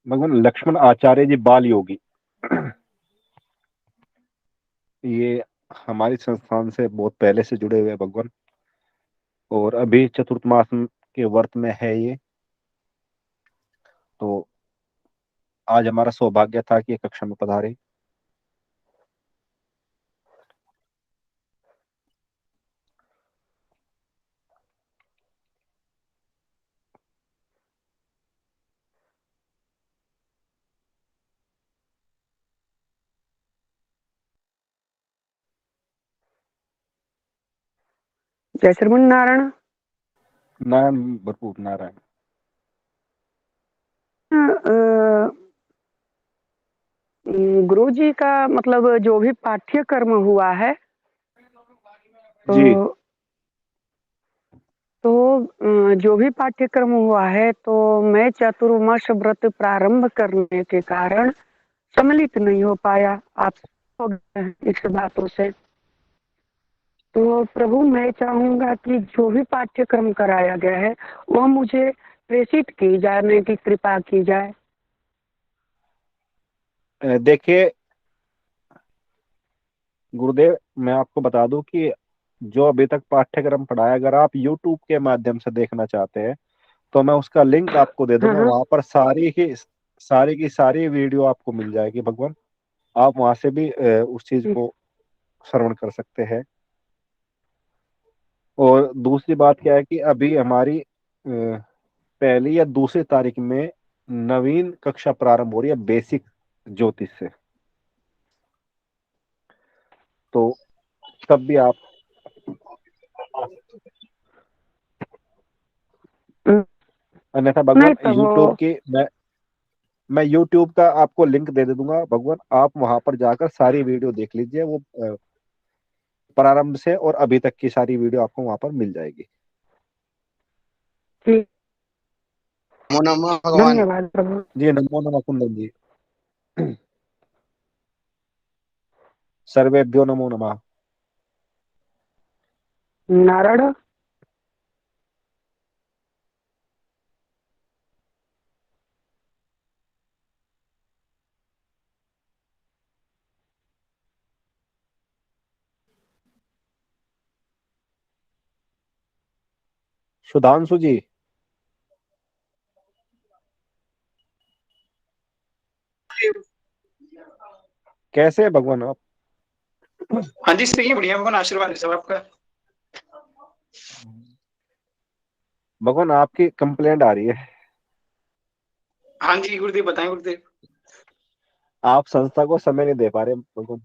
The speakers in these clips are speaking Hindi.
भगवान लक्ष्मण आचार्य जी बाल योगी। ये हमारी संस्थान से बहुत पहले से जुड़े हुए हैं भगवान, और अभी चतुर्थ मास के व्रत में है ये। तो आज हमारा सौभाग्य था कि ये कक्षा में पधारे। जय श्रीमन नारायण। नारायण भरपूर नारायण। गुरु जी का मतलब जो भी पाठ्यक्रम हुआ है तो जी जो भी पाठ्यक्रम हुआ है तो मैं चतुर्मास व्रत प्रारंभ करने के कारण सम्मिलित नहीं हो पाया। आप हो गए हैं इस बातों से। तो प्रभु मैं चाहूंगा कि जो भी पाठ्यक्रम कराया गया है वह मुझे प्रेषित की जाने की कृपा की जाए। देखिए गुरुदेव, मैं आपको बता दूं कि जो अभी तक पाठ्यक्रम पढ़ाया, अगर आप YouTube के माध्यम से देखना चाहते हैं तो मैं उसका लिंक आपको दे हाँ दूंगा। हाँ वहां पर सारी की सारी वीडियो आपको मिल जाएगी भगवान। आप वहां से भी उस चीज जी। को श्रवण कर सकते हैं। और दूसरी बात क्या है कि अभी हमारी पहली या दूसरी तारीख में नवीन कक्षा प्रारंभ हो रही है बेसिक ज्योतिष से। तो तब भी आप अन्यथा नहीं भगवान तो वो यूट्यूब की मैं यूट्यूब का आपको लिंक दे दूंगा भगवान। आप वहां पर जाकर सारी वीडियो देख लीजिए। वो प्रारंभ से और अभी तक की सारी वीडियो आपको वहां पर मिल जाएगी। ठीक। नमो नमः भगवान। धन्यवाद प्रभु। जी नमो नमः कुंदन जी। सर्वेभ्यो नमो नमः। नारायण। सुधांशु जी कैसे है भगवान आप? हाँ जी सही है, बढ़िया भगवान, आशीर्वाद है सब आपका। भगवान आपकी कंप्लेंट आ रही है। हाँ जी गुरुदेव, बताएं गुरुदेव। आप संस्था को समय नहीं दे पा रहे भगवान।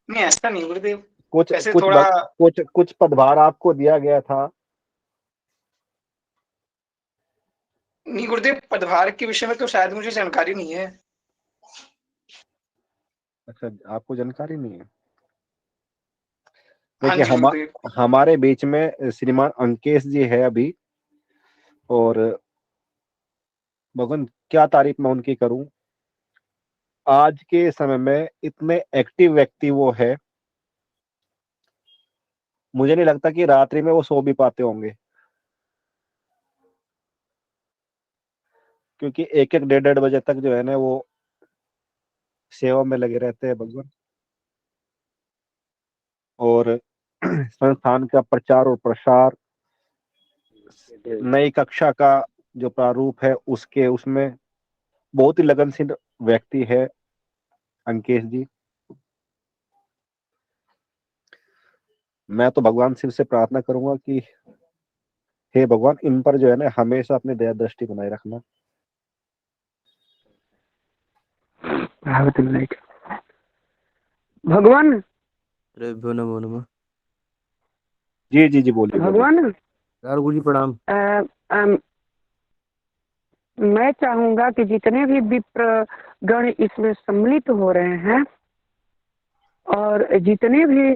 नहीं ऐसा नहीं गुरुदेव, कुछ ऐसे कुछ थोड़ा। कुछ पदभार आपको दिया गया था। नहीं गुरुदेव, पदभार के विषय में तो शायद मुझे जानकारी नहीं है। अच्छा, आपको जानकारी नहीं है। हाँ देखिए जी गुरुदेव। हमारे बीच में श्रीमान अंकेश जी है अभी। और भगवान क्या तारीफ मैं उनकी करूं। आज के समय में इतने एक्टिव व्यक्ति वो है, मुझे नहीं लगता कि रात्रि में वो सो भी पाते होंगे, क्योंकि एक एक डेढ़ डेढ़ बजे तक जो है ना वो सेवा में लगे रहते हैं भगवान। और संस्थान का प्रचार और प्रसार, नई कक्षा का जो प्रारूप है उसके उसमें बहुत ही लगनशील व्यक्ति है अंकेश जी। मैं तो भगवान शिव से प्रार्थना करूंगा कि हे भगवान, इन पर जो है ना हमेशा अपनी दया दृष्टि बनाए रखना। भगवान। सर्वेभ्यो नमो नमः। जी जी जी, बोलिए बोलिए। भगवान यार गुरु जी प्रणाम। मैं चाहूंगा कि जितने भी विप्र गण इसमें सम्मिलित हो रहे हैं और जितने भी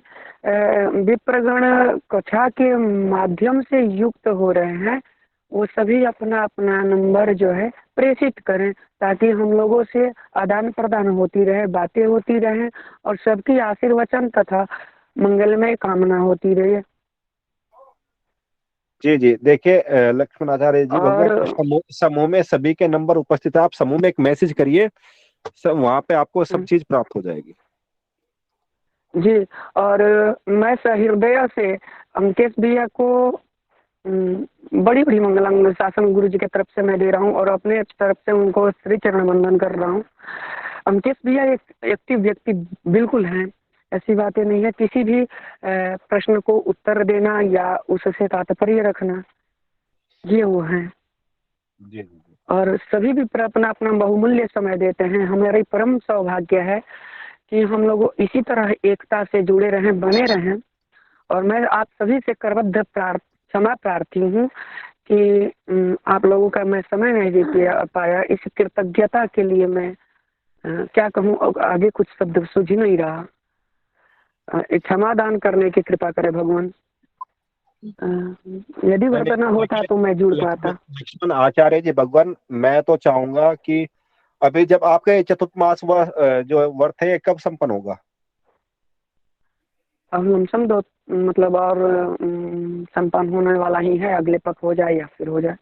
विप्रगण कक्षा के माध्यम से युक्त हो रहे हैं वो सभी अपना अपना नंबर जो है प्रेषित करें, ताकि हम लोगों से आदान प्रदान होती रहे, बातें होती रहे और सबकी आशीर्वचन तथा मंगलमय कामना होती रहे। जी जी, देखिए लक्ष्मण आचार्य जी भगवान और समूह में सभी के नंबर उपस्थित है, आप समूह में एक मैसेज करिए, सब वहां पे आपको सब चीज प्राप्त हो जाएगी। जी, और मैं सहृदय से अंकेश भैया को बड़ी बड़ी मंगलाशासन गुरु जी की तरफ से मैं दे रहा हूँ और अपने तरफ से उनको श्री चरण वंदन कर रहा हूँ। अंकेश भैया एक एक्टिव व्यक्ति बिल्कुल हैं, ऐसी बातें नहीं है। किसी भी प्रश्न को उत्तर देना या उससे तात्पर्य रखना, ये वो हैं। जी जी जी। और सभी भी अपना अपना बहुमूल्य समय देते हैं। हमारी परम सौभाग्य है कि हम लोग इसी तरह एकता से जुड़े रहें, बने रहें। और मैं आप सभी से करबद्ध क्षमा प्रार्थी हूँ कि आप लोगों का मैं समय नहीं दे पाया। इस कृतज्ञता के लिए मैं क्या कहूँ, आगे कुछ शब्द सूझ नहीं रहा। क्षमादान करने की कृपा करे भगवान। यदि वर्तना होता तो मैं जुड़ पाता। लक्ष्मण आचार्य जी भगवान, मैं तो चाहूंगा कि अभी जब आपका चतुर्मास जो व्रत है कब संपन्न होगा? अब लमसम दो मतलब और संपन्न होने वाला ही है, अगले पक हो जाए या फिर हो जाए।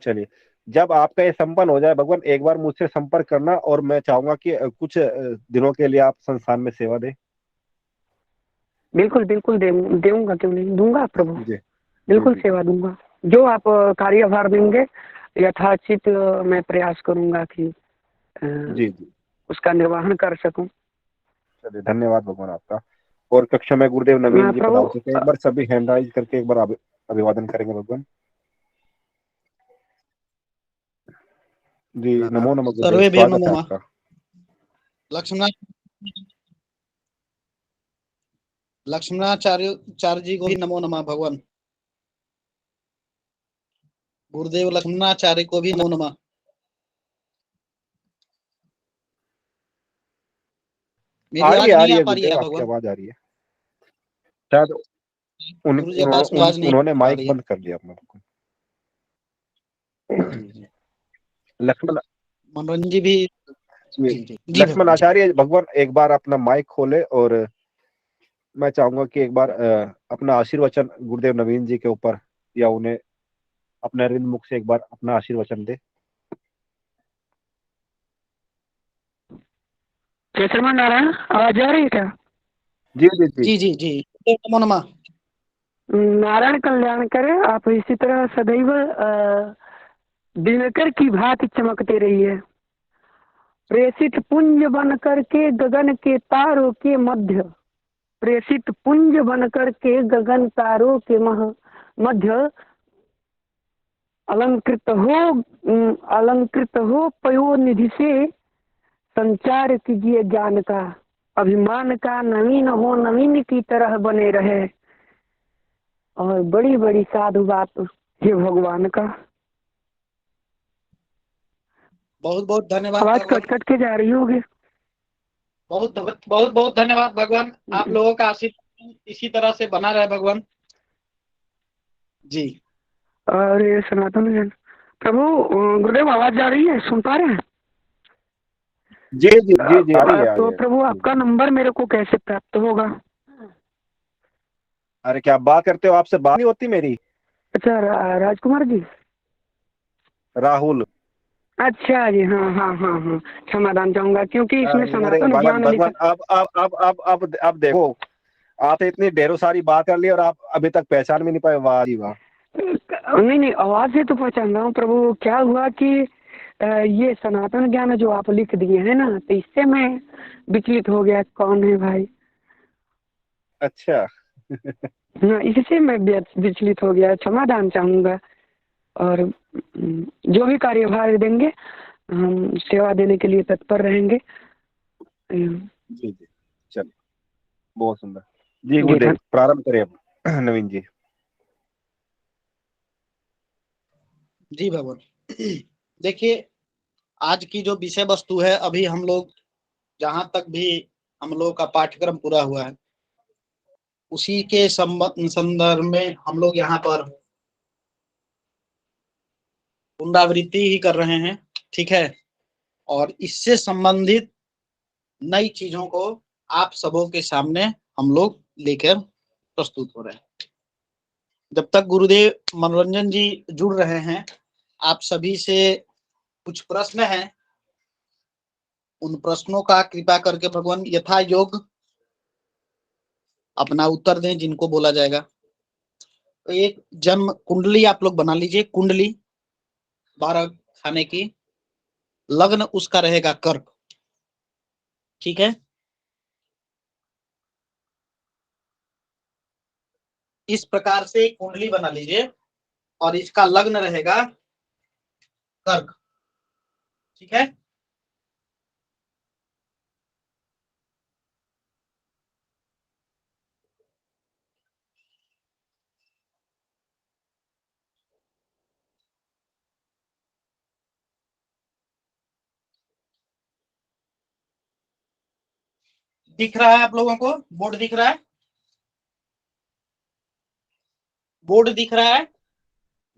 चलिए, जब आपका ये संपन्न हो जाए भगवान, एक बार मुझसे संपर्क करना, और मैं चाहूंगा कि कुछ दिनों के लिए आप संस्थान में सेवा दें। बिल्कुल बिल्कुल दूंगा, क्यों नहीं दूंगा प्रभु, जी जी बिल्कुल जी सेवा दूंगा। जो आप कार्यभार देंगे यथाचित मैं प्रयास करूंगा कि जी जी। उसका निर्वहन कर सकूं। चलिए, धन्यवाद भगवान आपका। और कक्षा में गुरुदेव नवीन जी प्रभु पधार चुके हैं, एक बार सभी हैंड राइज करके एक बार अभिवादन करेंगे भगवान। जी, नमो नमः गुरुदेव, सर्वेभ्यो स्वागत नमो है नमः। आपका। लक्ष्मणाचार्य जी को भी नमो नमः भगवान। गुरुदेव लक्ष्मणाचार्य को भी नमो नमः। मेरी आवाज आ नहीं रही आ है पा रही है गुरुदेव, आपकी भगवान? आवाज आ रही है शायद। गुरु जी आवाज नहीं उन्होंने आ माइक रही है। बंद कर लिया अपना। जी जी। लक्ष्मण मनोरंजन जी भी। जी जी जी लक्ष्मण भगवान जी। आचार्य भगवान, एक बार अपना माइक खोले, और मैं चाहूंगा कि एक बार अपना आशीर्वचन गुरुदेव नवीन जी के ऊपर, या उन्हें अपने रिंद मुख से एक बार अपना आशीर्वचन दे। श्रीमान नारायण, आवाज आ रही है क्या? जी जी जी। जी जी जी, नमो नमः। नारायण कल्याण करे। आप इसी तरह सदैव दिनकर की भांति चमकते रहिए। प्रेषित पुंज बन करके गगन के तारों के मध्य, प्रेषित पुंज बन करके गगन तारों के मध्य अलंकृत हो पयोनिधि से संचार कीजिए ज्ञान का। अभिमान का नवीन हो, नवीन की तरह बने रहे। और बड़ी बड़ी साधु बात ये भगवान का। बहुत बहुत धन्यवाद आवाज भगवान। कट कट के जा रही होगी। बहुत बहुत बहुत धन्यवाद भगवान। आप लोगों का आशीर्वाद इसी तरह से बना रहे भगवान जी। और ये सनातन जन प्रभु, गुरुदेव आवाज आ रही है, सुन पा रहे हैं? जी जी जी जी, आ रही है, आ रही तो है। प्रभु आपका नंबर मेरे को कैसे प्राप्त होगा? अरे क्या बात करते हो, आपसे बात नहीं होती मेरी? अच्छा, राजकुमार जी। राहुल। अच्छा जी, हाँ हाँ हाँ हाँ, क्षमादान चाहूंगा क्योंकि इसमें अरे सनातन भगवान ज्ञान भगवान, अब देखो, आपने इतनी ढेरों सारी बात कर ली और आप अभी तक पहचान भी नहीं पाए। वाह जी वाह। नहीं नहीं, आवाज से तो पहचान रहा हूँ प्रभु। क्या हुआ कि ये सनातन ज्ञान जो आप लिख दिए हैं ना, तो इससे मैं विचलित हो गया, कौन है भाई। अच्छा। हाँ, इससे मैं विचलित हो गया, क्षमादान चाहूंगा। और जो भी कार्यभार देंगे हम सेवा देने के लिए तत्पर रहेंगे। जी जी, चलिए, बहुत सुंदर। जी जी गुरुदेव, प्रारंभ करें अब। नवीन जी। जी भगवान। देखिए, आज की जो विषय वस्तु है, अभी हम लोग जहां तक भी हम लोग का पाठ्यक्रम पूरा हुआ है, उसी के संदर्भ में हम लोग यहाँ पर पुनरावृत्ति ही कर रहे हैं। ठीक है, और इससे संबंधित नई चीजों को आप सबों के सामने हम लोग लेकर प्रस्तुत हो रहे हैं। जब तक गुरुदेव मनोरंजन जी जुड़ रहे हैं, आप सभी से कुछ प्रश्न हैं, उन प्रश्नों का कृपा करके भगवान यथा योग अपना उत्तर दें जिनको बोला जाएगा। तो एक जन्म कुंडली आप लोग बना लीजिए, कुंडली 12 खाने की, लग्न उसका रहेगा कर्क, ठीक है। इस प्रकार से कुंडली बना लीजिए और इसका लग्न रहेगा कर्क, ठीक है। दिख रहा है आप लोगों को? बोर्ड दिख रहा है? बोर्ड दिख रहा है?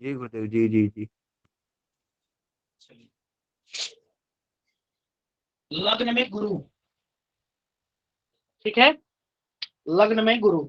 जी गुरुदेव जी जी जी। लग्न में गुरु, ठीक है, लग्न में गुरु।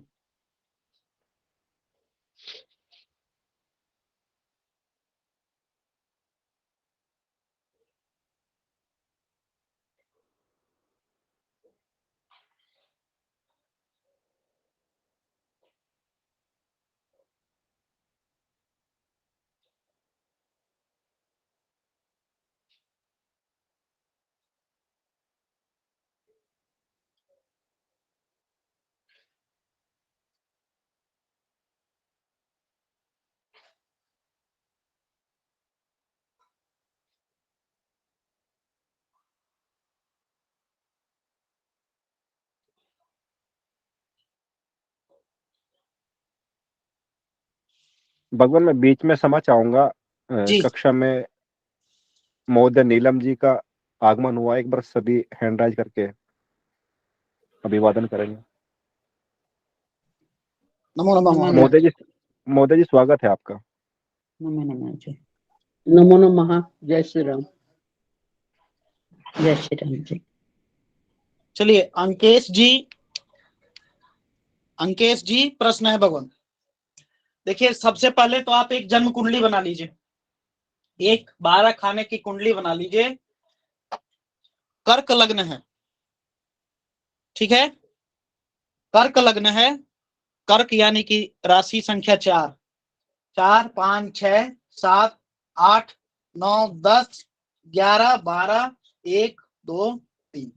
भगवान मैं बीच में क्षमा चाहूंगा, जी कक्षा में महोदय नीलम जी का आगमन हुआ, एक बार सभी हैंड राइज करके अभिवादन करेंगे। नमो नमः महोदय। महोदय जी स्वागत है आपका। नमो नमः जी। नमो नमः। जय श्री राम। जय श्री राम जी। चलिए अंकेश जी प्रश्न है भगवान। देखिए सबसे पहले तो आप एक जन्म कुंडली बना लीजिए, एक 12 खाने की कुंडली बना लीजिए। कर्क लग्न है, ठीक है, कर्क लग्न है। कर्क यानी कि राशि संख्या 4, 4, 5, 6, 7, 8, 9, 10, 11, 12, 1, 2, 3,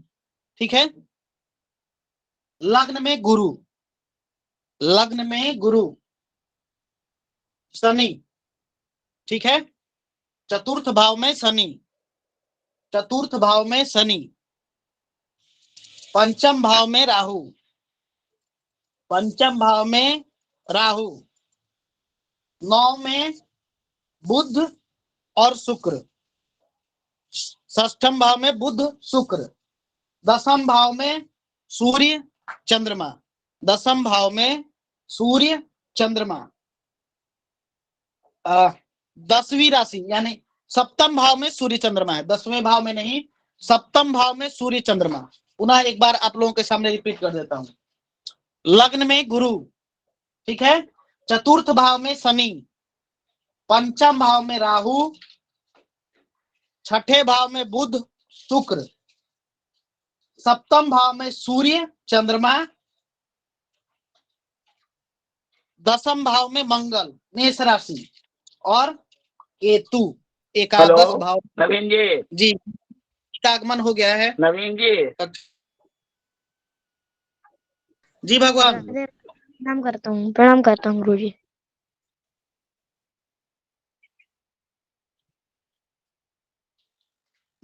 ठीक है। लग्न में गुरु, लग्न में गुरु शनि, ठीक है, चतुर्थ भाव में शनि, चतुर्थ भाव में शनि, पंचम भाव में राहु, पंचम भाव में राहु, 9 में बुध और शुक्र, षष्ठम भाव में बुध शुक्र, दसम भाव में सूर्य चंद्रमा, दसम भाव में सूर्य चंद्रमा, 10वीं राशि यानी सप्तम भाव में सूर्य चंद्रमा है, 10वें भाव में नहीं, सप्तम भाव में सूर्य चंद्रमा। पुनः एक बार आप लोगों के सामने रिपीट कर देता हूं। लग्न में गुरु, ठीक है, चतुर्थ भाव में शनि, पंचम भाव में राहु, छठे भाव में बुध शुक्र, सप्तम भाव में सूर्य चंद्रमा, दसम भाव में मंगल मेष राशि और केतु एकादश भाव। नवीन जी का आगमन हो गया है। नवीन जी जी भगवान। प्रणाम करता हूँ गुरु जी।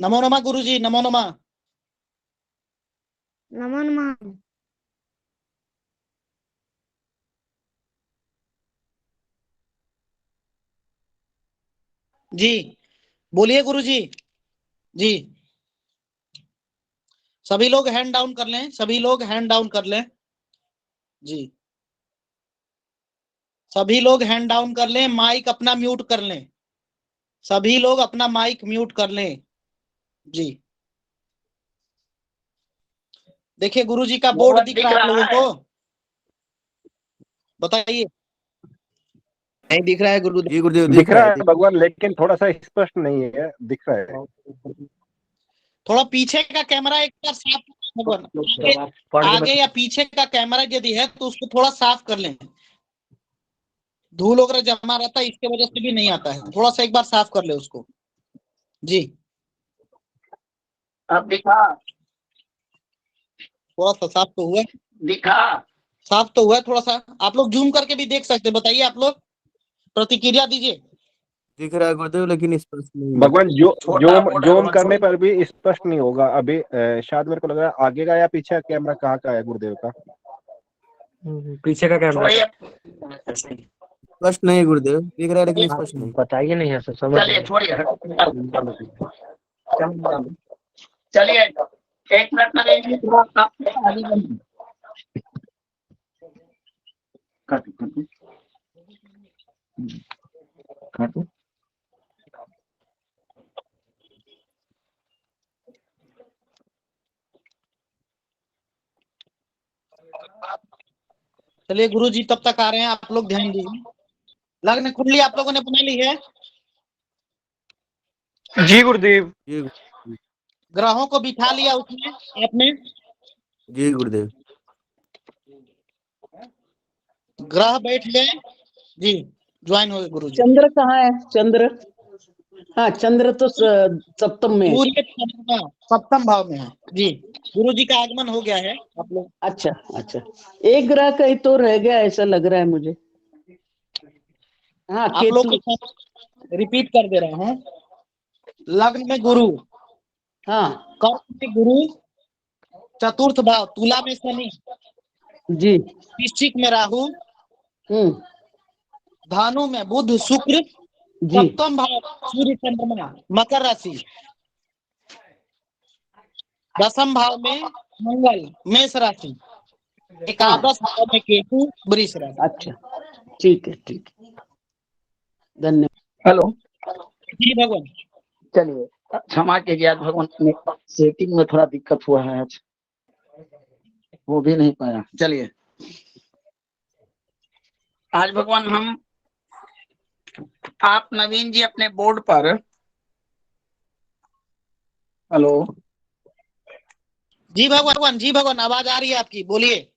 नमो नमः गुरु जी, नमो नमः। नमो नमः। जी बोलिए गुरु जी। जी सभी लोग हैंड डाउन कर लें, सभी लोग हैंड डाउन कर लें। जी सभी लोग हैंड डाउन कर लें, माइक अपना म्यूट कर लें, सभी लोग अपना माइक म्यूट कर लें। जी देखिए गुरु जी का बोर्ड दिख रहा है आप लोगों को? बताइए। नहीं दिख रहा है गुरुदेव? जी गुरुदेव दिख रहा है दिख भगवान, लेकिन थोड़ा सा स्पष्ट नहीं है, दिख रहा है। थोड़ा पीछे का कैमरा एक बार साफ करें भगवान, आगे या पीछे का कैमरा यदि है तो उसको थोड़ा साफ कर लें। धूल वगैरह जमा रहता है, इसके वजह से भी नहीं आता है। थोड़ा सा एक बार साफ कर ले उसको। जी अब दिखा? थोड़ा सा साफ तो हुआ, दिखा? साफ तो हुआ है थोड़ा सा। आप लोग जूम करके भी देख सकते हैं। बताइए, आप लोग प्रतिक्रिया दीजिए। रहा है गुरुदेव, लेकिन स्पष्ट नहीं है। भगवान जो छोटा बोर्ड है जोम भगवान, करने पर भी स्पष्ट नहीं होगा अभी। शायद मेरे को लग रहा है आगे का या पीछे का कैमरा कहाँ का है गुरुदेव का? पीछे का कैमरा छोड़िए स्पष्ट नहीं गुरुदेव, दिख रहा है लेकिन स्पष्ट नहीं। बताइए नहीं है, समझ चलिए, छोड़िए चलिए, एक मिनट लगेगी। थोड़ा सा आगे बढ़िए। काटो। चलिए गुरु जी तब तक आ रहे हैं, आप लोग ध्यान दीजिए। लग्न कुंडली आप लोगों ने बना ली है? जी गुरुदेव। जी ग्रहों को बिठा लिया उसमें आपने? जी गुरुदेव। ग्रह बैठ गए जी, ज्वाइन हो गए गुरु जी। चंद्र कहाँ है? चंद्र, हाँ चंद्र तो सप्तम में है। सूर्य चंद्रमा सप्तम भाव में है जी। गुरु जी का आगमन हो गया है। आप लोग अच्छा अच्छा, एक ग्रह कहीं तो रह गया ऐसा लग रहा है मुझे। हाँ आप लोग केतु। के साथ रिपीट कर दे रहा हूँ। लग्न में गुरु, हाँ कर्म में गुरु, चतुर्थ भाव तुला में शनि, जी। वृश्चिक में राहु, धनु में बुध शुक्र, जी सप्तम भाव सूर्य चंद्रमा मकर राशि, दसम भाव में मंगल मेष राशि, एकादश भाव में केतु वृष राशि। अच्छा ठीक है, ठीक है, धन्यवाद। हेलो। जी भगवान। चलिए, क्षमा कीजिए आज भगवान, सेटिंग में थोड़ा दिक्कत हुआ है आज, वो भी नहीं पाया। चलिए, आज भगवान हम आप नवीन जी अपने बोर्ड पर, हेलो जी भगवान, जी भगवान, आवाज आ रही है आपकी, बोलिए।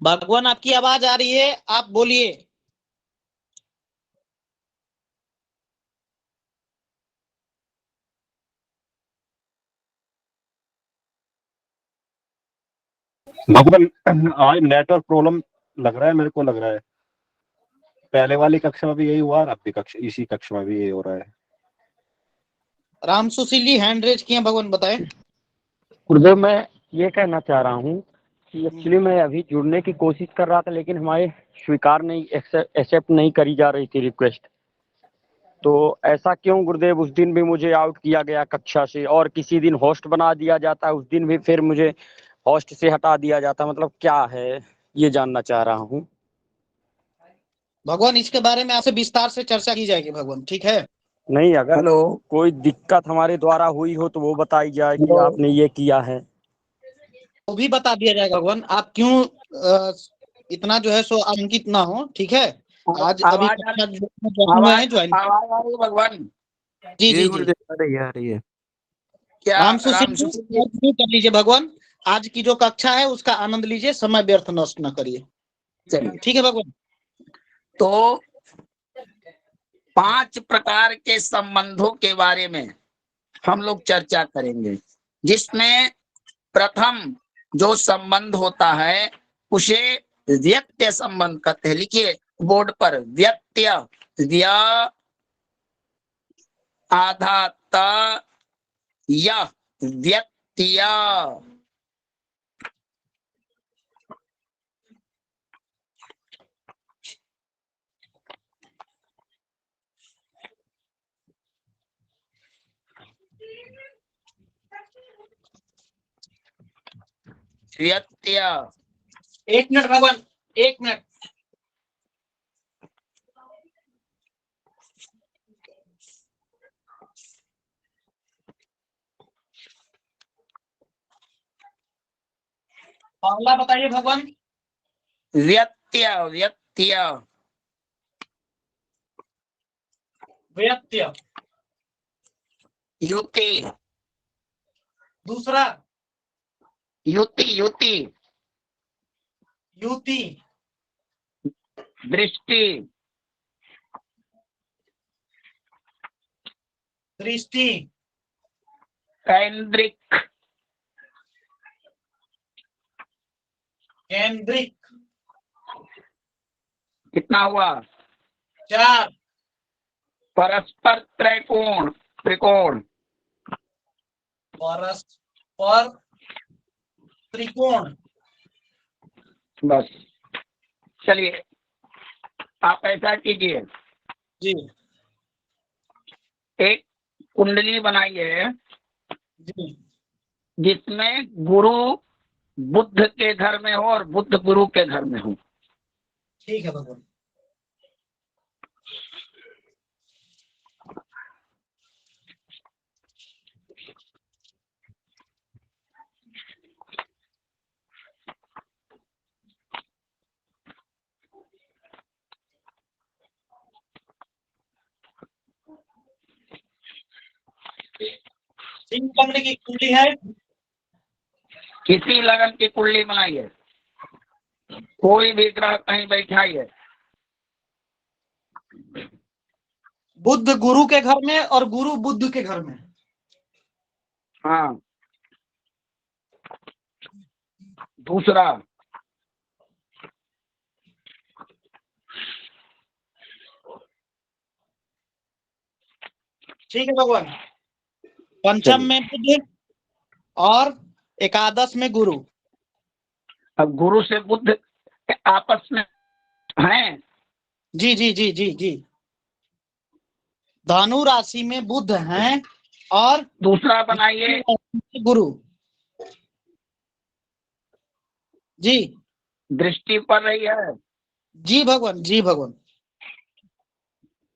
भगवान आपकी आवाज आ रही है, आप बोलिए। भगवान आज नेटवर्क प्रॉब्लम लग रहा है, मेरे को लग रहा है। पहले वाली कक्षा में भी यही हुआ और अब भी इसी कक्षा में भी यही हो रहा है। राम सुशील जी हैंड रेज किए, भगवान बताएं। गुरुदेव मैं ये कहना चाह रहा हूँ कि एक्चुअली मैं अभी जुड़ने की कोशिश कर रहा था, लेकिन हमारे स्वीकार नहीं, एक्सेप्ट नहीं करी जा रही थी रिक्वेस्ट। तो ऐसा क्यों गुरुदेव? उस दिन भी मुझे आउट किया गया कक्षा से, और किसी दिन होस्ट बना दिया जाता है, उस दिन भी फिर मुझे होस्ट से हटा दिया जाता। मतलब क्या है, ये जानना चाह रहा हूँ। भगवान इसके बारे में आपसे विस्तार से चर्चा की जाएगी भगवान, ठीक है? नहीं, अगर हेलो कोई दिक्कत हमारे द्वारा हुई हो तो वो बताई जाए कि आपने ये किया है। वो भी बता दिया जाएगा भगवान। आप क्यों इतना जो है सो आंकित ना हो, ठीक है? आज अभी आवाज ज्वाइन। आवाज आ रही है भगवान? जी जी जी। गुरुदेव आ रही है। क्या राम राम सुशील सुशील जी? कर लीजिए भगवान। आज की जो कक्षा है उसका आनंद लीजिए, समय व्यर्थ नष्ट न करिए। चलिए, ठीक है भगवान। तो 5 प्रकार के संबंधों के बारे में हम लोग चर्चा करेंगे, जिसमें प्रथम जो संबंध होता है उसे व्यक्त्य संबंध कहते हैं। लिखिए बोर्ड पर, व्यक्त्य, व्य आधा त य, व्यक्त्य। व्यक्त्य। एक मिनट भगवान, एक मिनट। अगला बताइए भगवान। व्यत्यय व्यत्यय व्यत्यय। युति दूसरा युति युति युति। दृष्टि दृष्टि। कैंद्रिक केंद्रिक। कितना हुआ? 4 परस्पर त्रिकोण त्रिकोण परस्पर त्रिकोण। बस। चलिए आप ऐसा कीजिए, जी एक कुंडली बनाइए जी जिसमें गुरु बुद्ध के घर में हो और बुद्ध गुरु के घर में हो। ठीक है भगवान। सिंह लग्न की कुंडली है। किसी लगन की कुंडली बनाइए, कोई भी ग्रह कहीं बैठाइए। बुद्ध गुरु के घर में और गुरु बुद्ध के घर में। हाँ। दूसरा ठीक है भगवान। पंचम में बुद्ध और एकादश में गुरु। अब गुरु से बुद्ध के आपस में हैं। जी जी जी जी जी। धनु राशि में बुद्ध हैं और दूसरा बनाइए गुरु। जी दृष्टि पड़ रही है। जी भगवान, जी भगवान।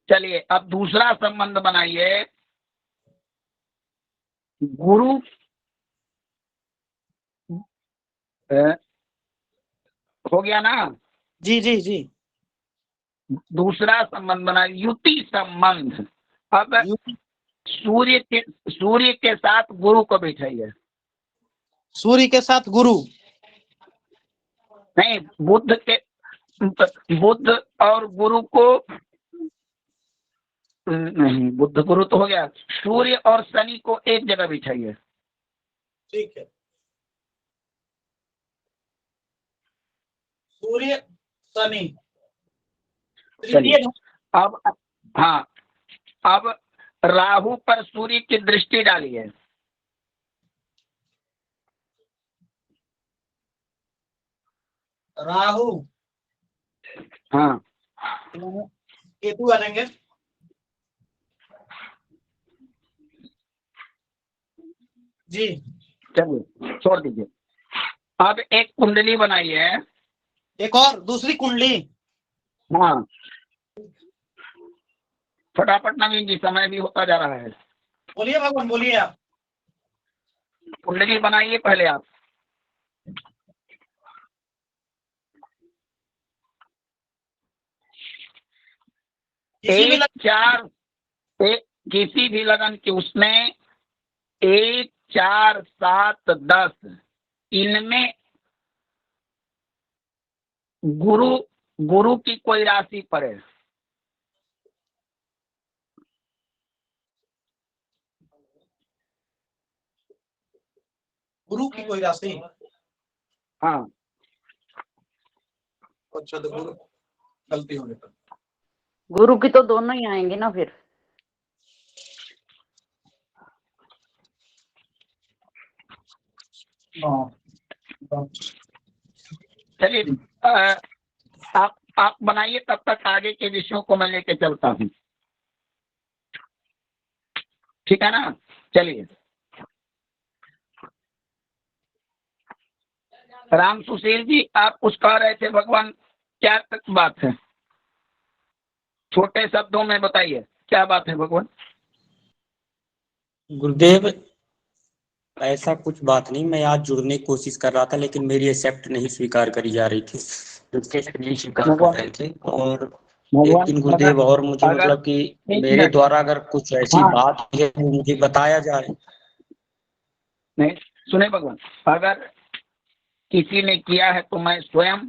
चलिए अब दूसरा संबंध बनाइए, गुरु हो गया ना। जी जी जी। दूसरा संबंध बनाइए युति संबंध। अब सूर्य के साथ गुरु को बैठाइए। सूर्य के साथ गुरु नहीं, बुद्ध और गुरु को नहीं, बुद्ध गुरु तो हो गया। सूर्य और शनि को एक जगह बिठाइए। ठीक है। सूर्य शनि। चलिए अब हाँ, अब राहु पर सूर्य की दृष्टि डालिए। राहु। हाँ केतु आ जाएंगे। जी चलिए छोड़ दीजिए। अब एक कुंडली बनाइए। एक और दूसरी कुंडली। हाँ फटाफट नवीन जी, समय भी होता जा रहा है। बोलिए भगवान, बोलिए आप। कुंडली बनाइए पहले आप। किसी भी लगन की उसमें 1 4 7 10 इनमें गुरु की कोई राशि पड़े। गुरु की कोई राशि। हाँ अच्छा तो गुरु गलती होने पर गुरु की तो दोनों ही आएंगे ना फिर। चलिए आप बनाइए, तब तक आगे के विषयों को मैं लेके चलता हूँ। ठीक है ना। चलिए राम सुशील जी, आप कुछ कह रहे थे भगवान, क्या बात है? छोटे शब्दों में बताइए क्या बात है भगवान। गुरुदेव, ऐसा कुछ बात नहीं, मैं आज जुड़ने की कोशिश कर रहा था लेकिन मेरी एक्सेप्ट नहीं स्वीकार करी जा रही थी, रिक्वेस्ट नहीं स्वीकार कर रहे थे। और एक भगवान दिन गुरुदेव और मुझे अगर मतलब कि एक मेरे मिनट, द्वारा अगर कुछ ऐसी हाँ बात है तो मुझे बताया जाए। नहीं सुने भगवान, अगर किसी ने किया है तो मैं स्वयं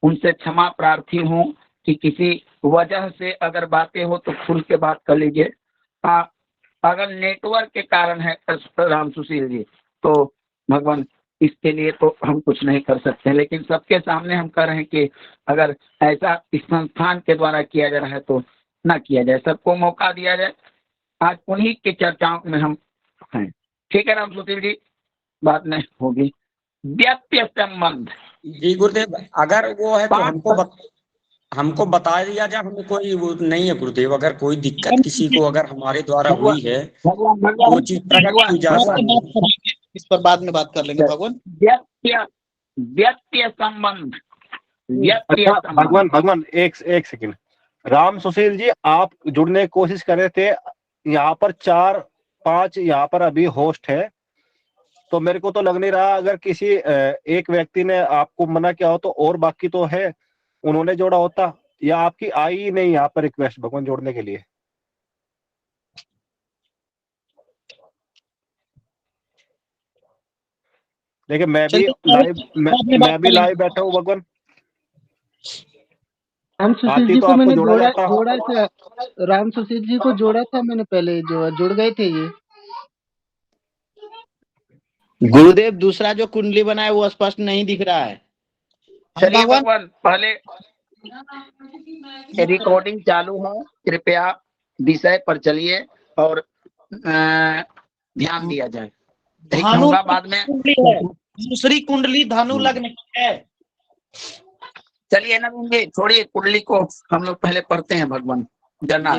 उनसे क्षमा प्रार्थी हूँ कि किसी वजह से अगर बातें हो तो खुल के बात कर लीजिए। अगर नेटवर्क के कारण है राम सुशील जी, तो भगवान इसके लिए तो हम कुछ नहीं कर सकते, लेकिन सबके सामने हम कह रहे हैं कि अगर ऐसा इस संस्थान के द्वारा किया जा रहा है तो ना किया जाए, सबको मौका दिया जाए। आज उन्हीं की चर्चाओं में हम हैं। ठीक है राम सुशील जी, बात नहीं होगी। व्यक्ति संबंध जी गुरुदेव, अगर वो है तो बात हमको बता दिया जाए, हमें कोई वो नहीं है गुरुदेव। अगर कोई दिक्कत किसी को अगर हमारे द्वारा हुई है भगवान तो वो भगवान चीज प्रकट की जा बाद में सकती बात कर लेंगे, इस पर बाद में बात कर लेंगे भगवान। व्यक्ति संबंध, व्यक्ति अच्छा संबंध। भगवान भगवान एक एक सेकंड। राम सुशील जी, आप जुड़ने की कोशिश कर रहे थे, यहाँ पर 4-5 यहाँ पर अभी होस्ट है, तो मेरे को तो लग नहीं रहा अगर किसी एक व्यक्ति ने आपको मना किया हो तो और बाकी तो है, उन्होंने जोड़ा होता, या आपकी आई ही नहीं यहाँ पर रिक्वेस्ट भगवान जोड़ने के लिए। देखिए मैं भी लाइव मैं भी लाइव बैठा हूँ भगवान, राम सुशील आती जी तो को आपको मैंने जोड़ा जाता। जोड़ा था। राम सुशील जी को जोड़ा था मैंने पहले, जो जुड़ गए थे ये। गुरुदेव दूसरा जो कुंडली बना है वो स्पष्ट नहीं दिख रहा है। चलिए भगवान, पहले रिकॉर्डिंग चालू है, कृपया विषय पर चलिए और ध्यान दिया जाए। धानु बाद में कुंडली है, दूसरी कुंडली धानु लग्न की है। चलिए नवीन जी, छोड़िए कुंडली को, हम लोग पहले पढ़ते हैं भगवान करना।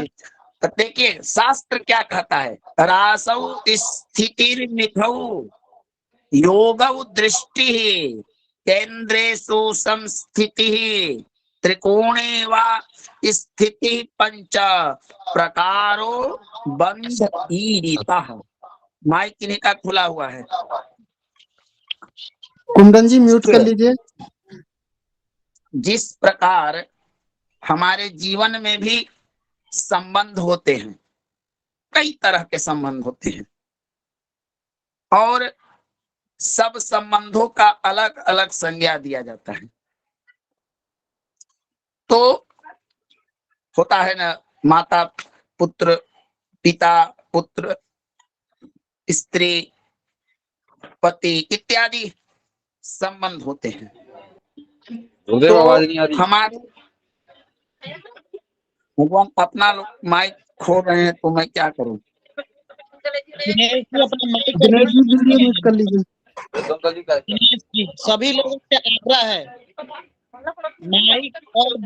तो देखिए शास्त्र क्या कहता है, रासौ स्थिति मिथौ योगौ दृष्टि केंद्रेषु संस्थिति त्रिकोणे वा स्थिति पंच प्रकारो बंध ईरितः। माइक किन्हीं का खुला हुआ है? कुंदन जी म्यूट कर लीजिए। जिस प्रकार हमारे जीवन में भी संबंध होते हैं, कई तरह के संबंध होते हैं, और सब संबंधों का अलग अलग संज्ञा दिया जाता है। तो होता है ना, माता पुत्र, पिता पुत्र, स्त्री पति इत्यादि संबंध होते हैं। तो आवाज नहीं आ रही। हमारे भगवान अपना माइक खो रहे हैं तो मैं क्या करूं? दिनेश जी अपना माइक और Dinesh ji video video mute कर लीजिए। दिनेश जी, सभी लोगों से आग्रह है माइक और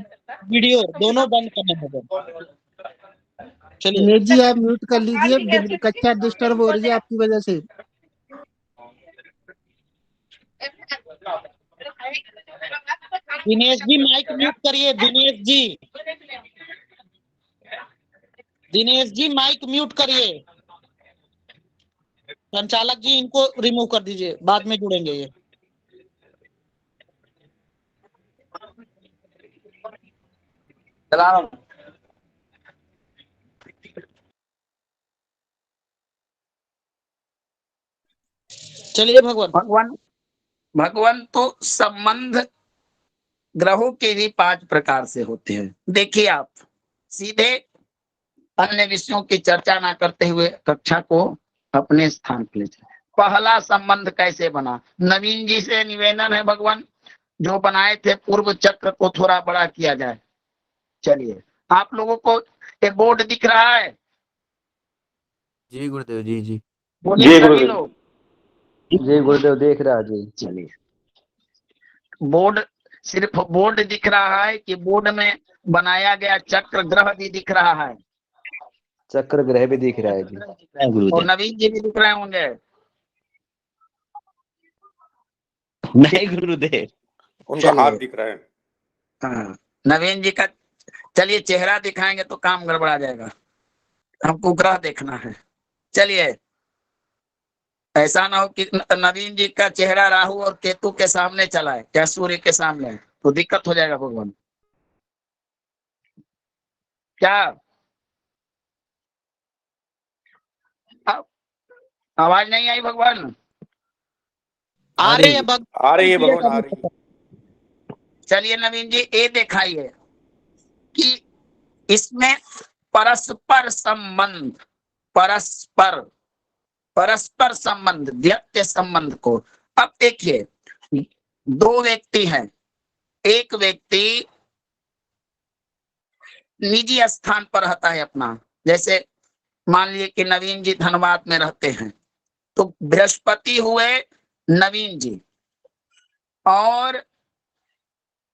वीडियो दोनों बंद करना होगा। चलिए दिनेश जी आप म्यूट कर लीजिए, कक्षा डिस्टर्ब हो रही है आपकी वजह से। दिनेश जी माइक म्यूट करिए। दिनेश जी माइक म्यूट करिए। संचालक जी इनको रिमूव कर दीजिए, बाद में जुड़ेंगे ये। चला रहा हूं। चलिए भगवान। भगवान तो संबंध ग्रहों के भी 5 प्रकार से होते हैं। देखिए आप सीधे अन्य विषयों की चर्चा ना करते हुए कक्षा को अपने स्थान पर ले जाए। पहला संबंध कैसे बना, नवीन जी से निवेदन है भगवान, जो बनाए थे पूर्व चक्र को थोड़ा बड़ा किया जाए। चलिए आप लोगों को एक बोर्ड दिख रहा है? जी गुरुदेव जी जी बोलिए सभी लोग। जी गुरुदेव देख रहा जी। चलिए, बोर्ड सिर्फ बोर्ड दिख रहा है कि बोर्ड में बनाया गया चक्र ग्रह भी दिख रहा है? चक्र ग्रह भी दिख रहा है जी। और नवीन जी भी दिख रहे होंगे? नहीं गुरुदेव, उनका हाथ दिख रहा है। हाँ, नवीन जी का चलिए चेहरा दिखाएंगे तो काम गड़बड़ा जाएगा, हमको ग्रह देखना है। चलिए ऐसा ना हो कि नवीन जी का चेहरा राहु और केतु के सामने चला है या सूर्य के सामने है, तो दिक्कत हो जाएगा भगवान। क्या आवाज नहीं आई भगवान? आ रही है आ रही है भगवान, आ रही है। चलिए नवीन जी ये दिखाइए कि इसमें परस्पर संबंध, परस्पर परस्पर संबंध, व्यक्ति संबंध को। अब देखिए, दो व्यक्ति हैं, एक व्यक्ति निजी स्थान पर रहता है अपना, जैसे मान लीजिए कि नवीन जी धनबाद में रहते हैं, तो बृहस्पति हुए नवीन जी, और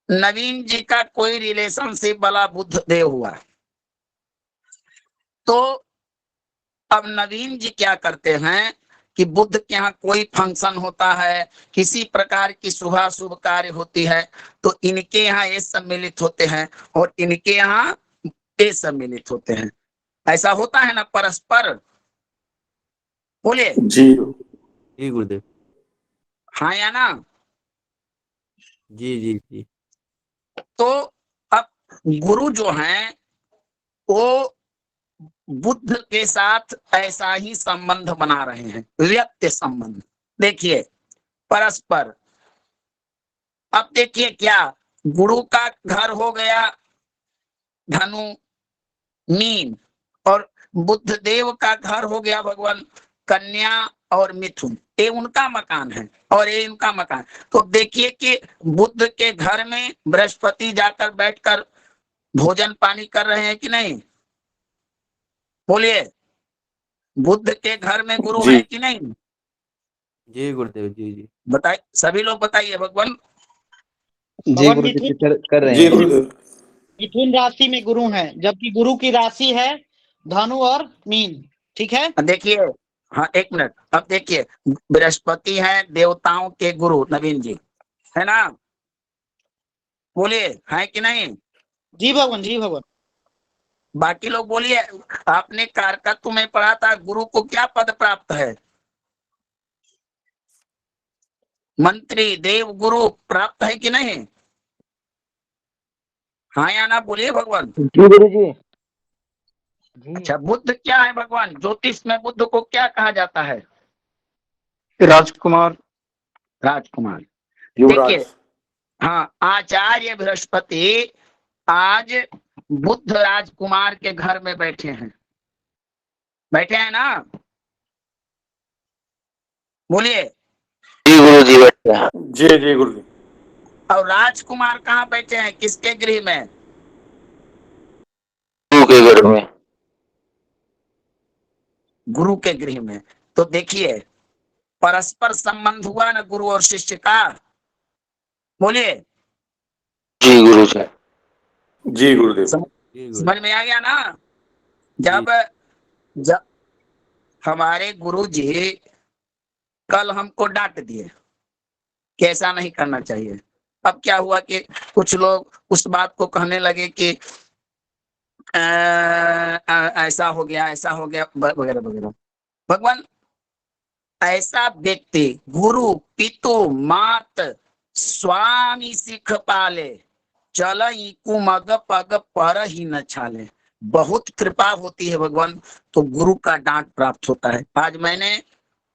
नवीन जी का कोई रिलेशनशिप वाला बुध देव हुआ। तो अब नवीन जी क्या करते हैं कि बुध के यहाँ कोई फंक्शन होता है, किसी प्रकार की शुभ कार्य होती है, तो इनके यहाँ ये सम्मिलित होते हैं और इनके यहाँ ये सम्मिलित होते हैं। ऐसा होता है ना परस्पर? बोलिए जी जी गुरुदेव। हाँ या ना? जी जी जी। तो अब गुरु जो हैं वो बुद्ध के साथ ऐसा ही संबंध बना रहे हैं, व्यक्ति संबंध। देखिए परस्पर। अब देखिए क्या, गुरु का घर हो गया धनु मीन, और बुद्ध देव का घर हो गया भगवान कन्या और मिथुन। ये उनका मकान है और ये इनका मकान। तो देखिए कि बुद्ध के घर में बृहस्पति जाकर बैठकर भोजन पानी कर रहे हैं कि नहीं? बोलिए, बुद्ध के घर में गुरु जी। है कि नहीं? जी गुरुदेव जी जी। बताइए, सभी लोग बताइए भगवान। जी गुरुदेव जी कर रहे जी हैं। गुरुदेव। मिथुन राशि में गुरु है, जबकि गुरु की राशि है धनु और मीन। ठीक है, देखिए, हाँ एक मिनट। अब देखिए, बृहस्पति है देवताओं के गुरु नवीन जी, है ना? बोलिए, है कि नहीं? जी भगवान, जी भगवान। बाकी लोग बोलिए, आपने कारकत्व में पढ़ा था गुरु को क्या पद प्राप्त है? मंत्री, देव, गुरु प्राप्त है कि नहीं? हाँ या ना? बोलिए भगवान। जी गुरु जी। अच्छा, बुद्ध क्या है भगवान? ज्योतिष में बुद्ध को क्या कहा जाता है? राजकुमार, राजकुमार। युवराज। देखिए, हाँ, आचार्य बृहस्पति आज बुद्ध राजकुमार के घर में बैठे हैं, बैठे हैं ना? बोलिए। जी गुरु जी बैठे। जी जी गुरु जी। और राजकुमार कहाँ बैठे हैं, किसके गृह में? गुरु के घर में। गुरु के गृह में। तो देखिए परस्पर संबंध हुआ ना गुरु और शिष्य का। बोलिए। जी गुरु जी। जी गुरुदेव। समझ में आ गया ना? जब हमारे गुरु जी कल हमको डांट दिए कि ऐसा नहीं करना चाहिए, अब क्या हुआ कि कुछ लोग उस बात को कहने लगे कि ऐसा हो गया, ऐसा हो गया, वगैरह वगैरह। भगवान, ऐसा व्यक्ति गुरु पितु मात स्वामी सिख पाले, चलई कुमग पग पर ही न छाले। बहुत कृपा होती है भगवान तो गुरु का डांट प्राप्त होता है। आज मैंने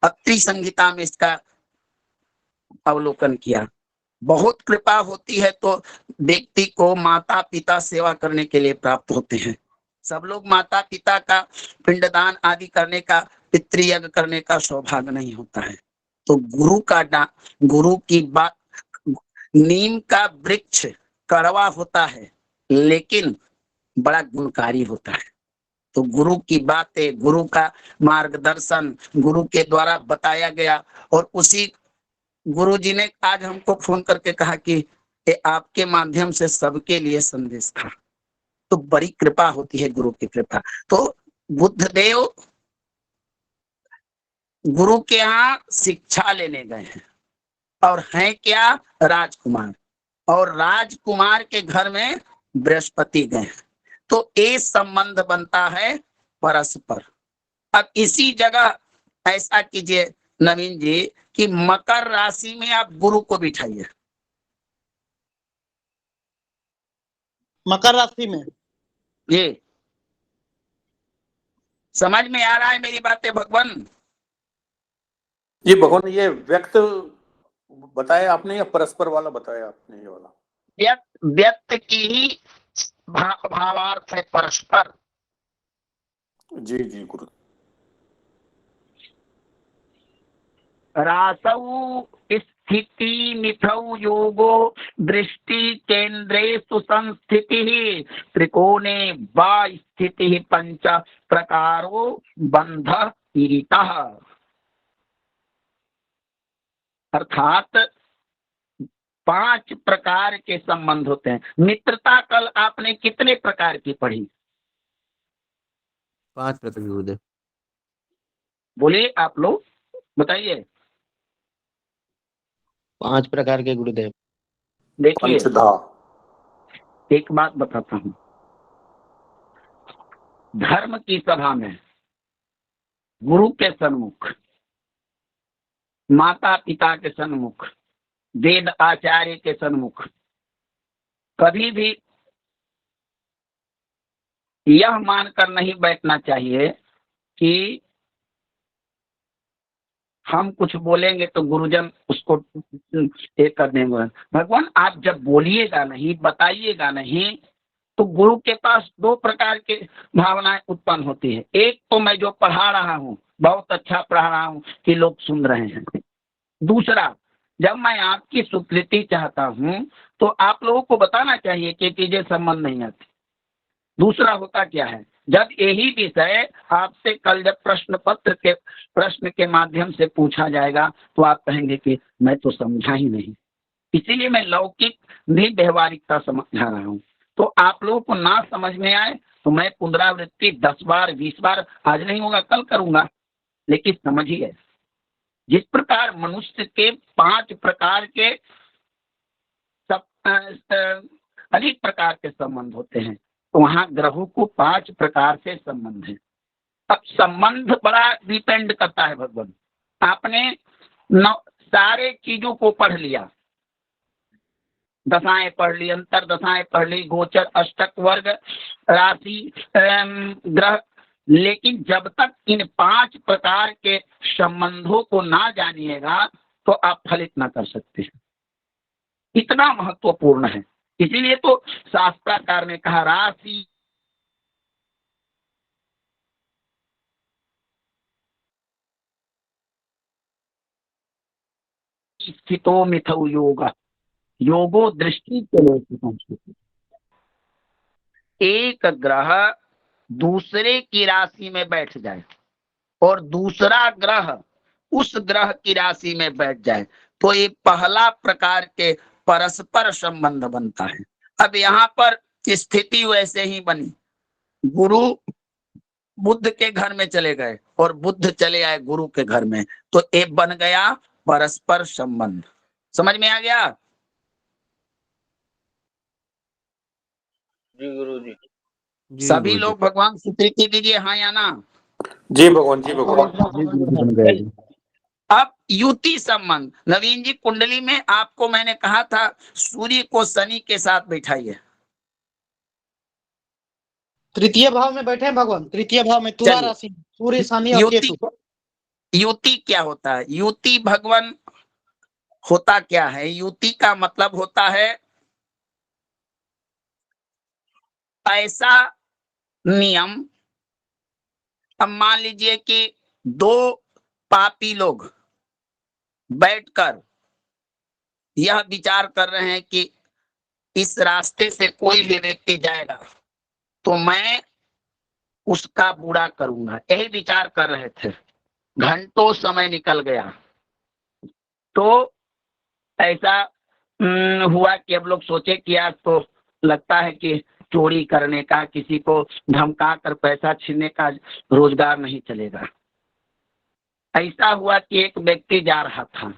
अत्रि संहिता में इसका अवलोकन किया। बहुत कृपा होती है तो व्यक्ति को माता पिता सेवा करने के लिए प्राप्त होते हैं। सब लोग माता पिता का पिंडदान आदि करने का, पितृयज्ञ करने का सौभाग्य नहीं होता है। तो गुरु की बात, नीम का वृक्ष कड़वा होता है लेकिन बड़ा गुणकारी होता है। तो गुरु की बातें, गुरु का मार्गदर्शन गुरु के द्वारा बताया गया, और उसी गुरु जी ने आज हमको फोन करके कहा कि ये आपके माध्यम से सबके लिए संदेश था। तो बड़ी कृपा होती है गुरु की कृपा। तो बुद्ध देव गुरु के यहाँ शिक्षा लेने गए हैं और हैं क्या? राजकुमार। और राजकुमार के घर में बृहस्पति गए। तो ये संबंध बनता है परस्पर। अब इसी जगह ऐसा कीजिए, नवीन जी कि मकर राशि में आप गुरु को बिठाइए। मकर राशि में ये समझ में आ रहा है मेरी बातें भगवान? जी भगवान, ये व्यक्त बताया आपने या परस्पर वाला बताया आपने? ये वाला व्यक्त की ही भावार्थ है परस्पर। जी जी गुरु। रासौ स्थिति मिथौ योगो दृष्टि केंद्रे सुसंस्थिति त्रिकोणे वा स्थिति पंच प्रकारो बंध पीड़ितः। अर्थात 5 प्रकार के संबंध होते हैं। मित्रता कल आपने कितने प्रकार की पढ़ी? 5 प्रकार गुरुदेव। बोलिए आप लोग बताइए। 5 प्रकार के गुरुदेव। देखिए पंचधा। एक बात बताता हूं, धर्म की सभा में गुरु के सन्मुख, माता पिता के सन्मुख, वेद आचार्य के सन्मुख कभी भी यह मानकर नहीं बैठना चाहिए कि हम कुछ बोलेंगे तो गुरुजन उसको एक कर देंगे। भगवान आप जब बोलिएगा नहीं, बताइएगा नहीं, तो गुरु के पास 2 प्रकार के भावनाएं उत्पन्न होती है। एक तो मैं जो पढ़ा रहा हूँ बहुत अच्छा पढ़ा रहा हूँ कि लोग सुन रहे हैं। दूसरा, जब मैं आपकी स्वीकृति चाहता हूँ तो आप लोगों को बताना चाहिए कि चीजें संबंध नहीं आती। दूसरा होता क्या है, जब यही विषय आपसे कल जब प्रश्न के माध्यम से पूछा जाएगा तो आप कहेंगे कि मैं तो समझा ही नहीं। इसीलिए मैं लौकिक भी व्यवहारिकता समझा रहा हूँ। तो आप लोगों को ना समझ में आए तो मैं पुनरावृत्ति 10 बार 20 बार, आज नहीं होगा कल करूंगा, लेकिन समझिए जिस प्रकार मनुष्य के 5 प्रकार के अनेक प्रकार के संबंध होते हैं, तो वहां ग्रहों को 5 प्रकार से संबंध है। अब संबंध बड़ा डिपेंड करता है भगवान। आपने सारे चीजों को पढ़ लिया, दशाएं पढ़ ली, अंतर दशाएं पढ़ ली, गोचर, अष्टक, वर्ग, राशि, ग्रह, लेकिन जब तक इन 5 प्रकार के संबंधों को ना जानिएगा तो आप फलित ना कर सकते। इतना महत्वपूर्ण है। इसीलिए तो शास्त्राकार ने कहा राशि स्थितो मिथौ योग योगो दृष्टि के। एक ग्रह दूसरे की राशि में बैठ जाए और दूसरा ग्रह उस ग्रह की राशि में बैठ जाए तो ये पहला प्रकार के परस्पर संबंध बनता है। अब यहाँ पर स्थिति वैसे ही बनी, गुरु बुद्ध के घर में चले गए और बुद्ध चले आए गुरु के घर में, तो ये बन गया परस्पर संबंध। समझ में आ गया? जी गुरु जी। सभी लोग भगवान स्वीकृति दीजिए, हाँ या ना? जी भगवान, जी भगवान। अब युति संबंध, नवीन जी कुंडली में आपको मैंने कहा था सूर्य को शनि के साथ बैठाइए। तृतीय भाव में बैठे हैं भगवान, तृतीय भाव में तुला राशि, सूर्य शनि और केतु। युति क्या होता है? युति भगवान होता क्या है? युति का मतलब होता है ऐसा नियम, अब मान लीजिए कि 2 पापी लोग बैठकर यह विचार कर रहे हैं कि इस रास्ते से कोई भी व्यक्ति जाएगा तो मैं उसका बुरा करूंगा, यही विचार कर रहे थे। घंटों समय निकल गया तो ऐसा हुआ कि अब लोग सोचे कि आज तो लगता है कि चोरी करने का, किसी को धमका कर पैसा छीनने का रोजगार नहीं चलेगा। ऐसा हुआ कि एक व्यक्ति जा रहा था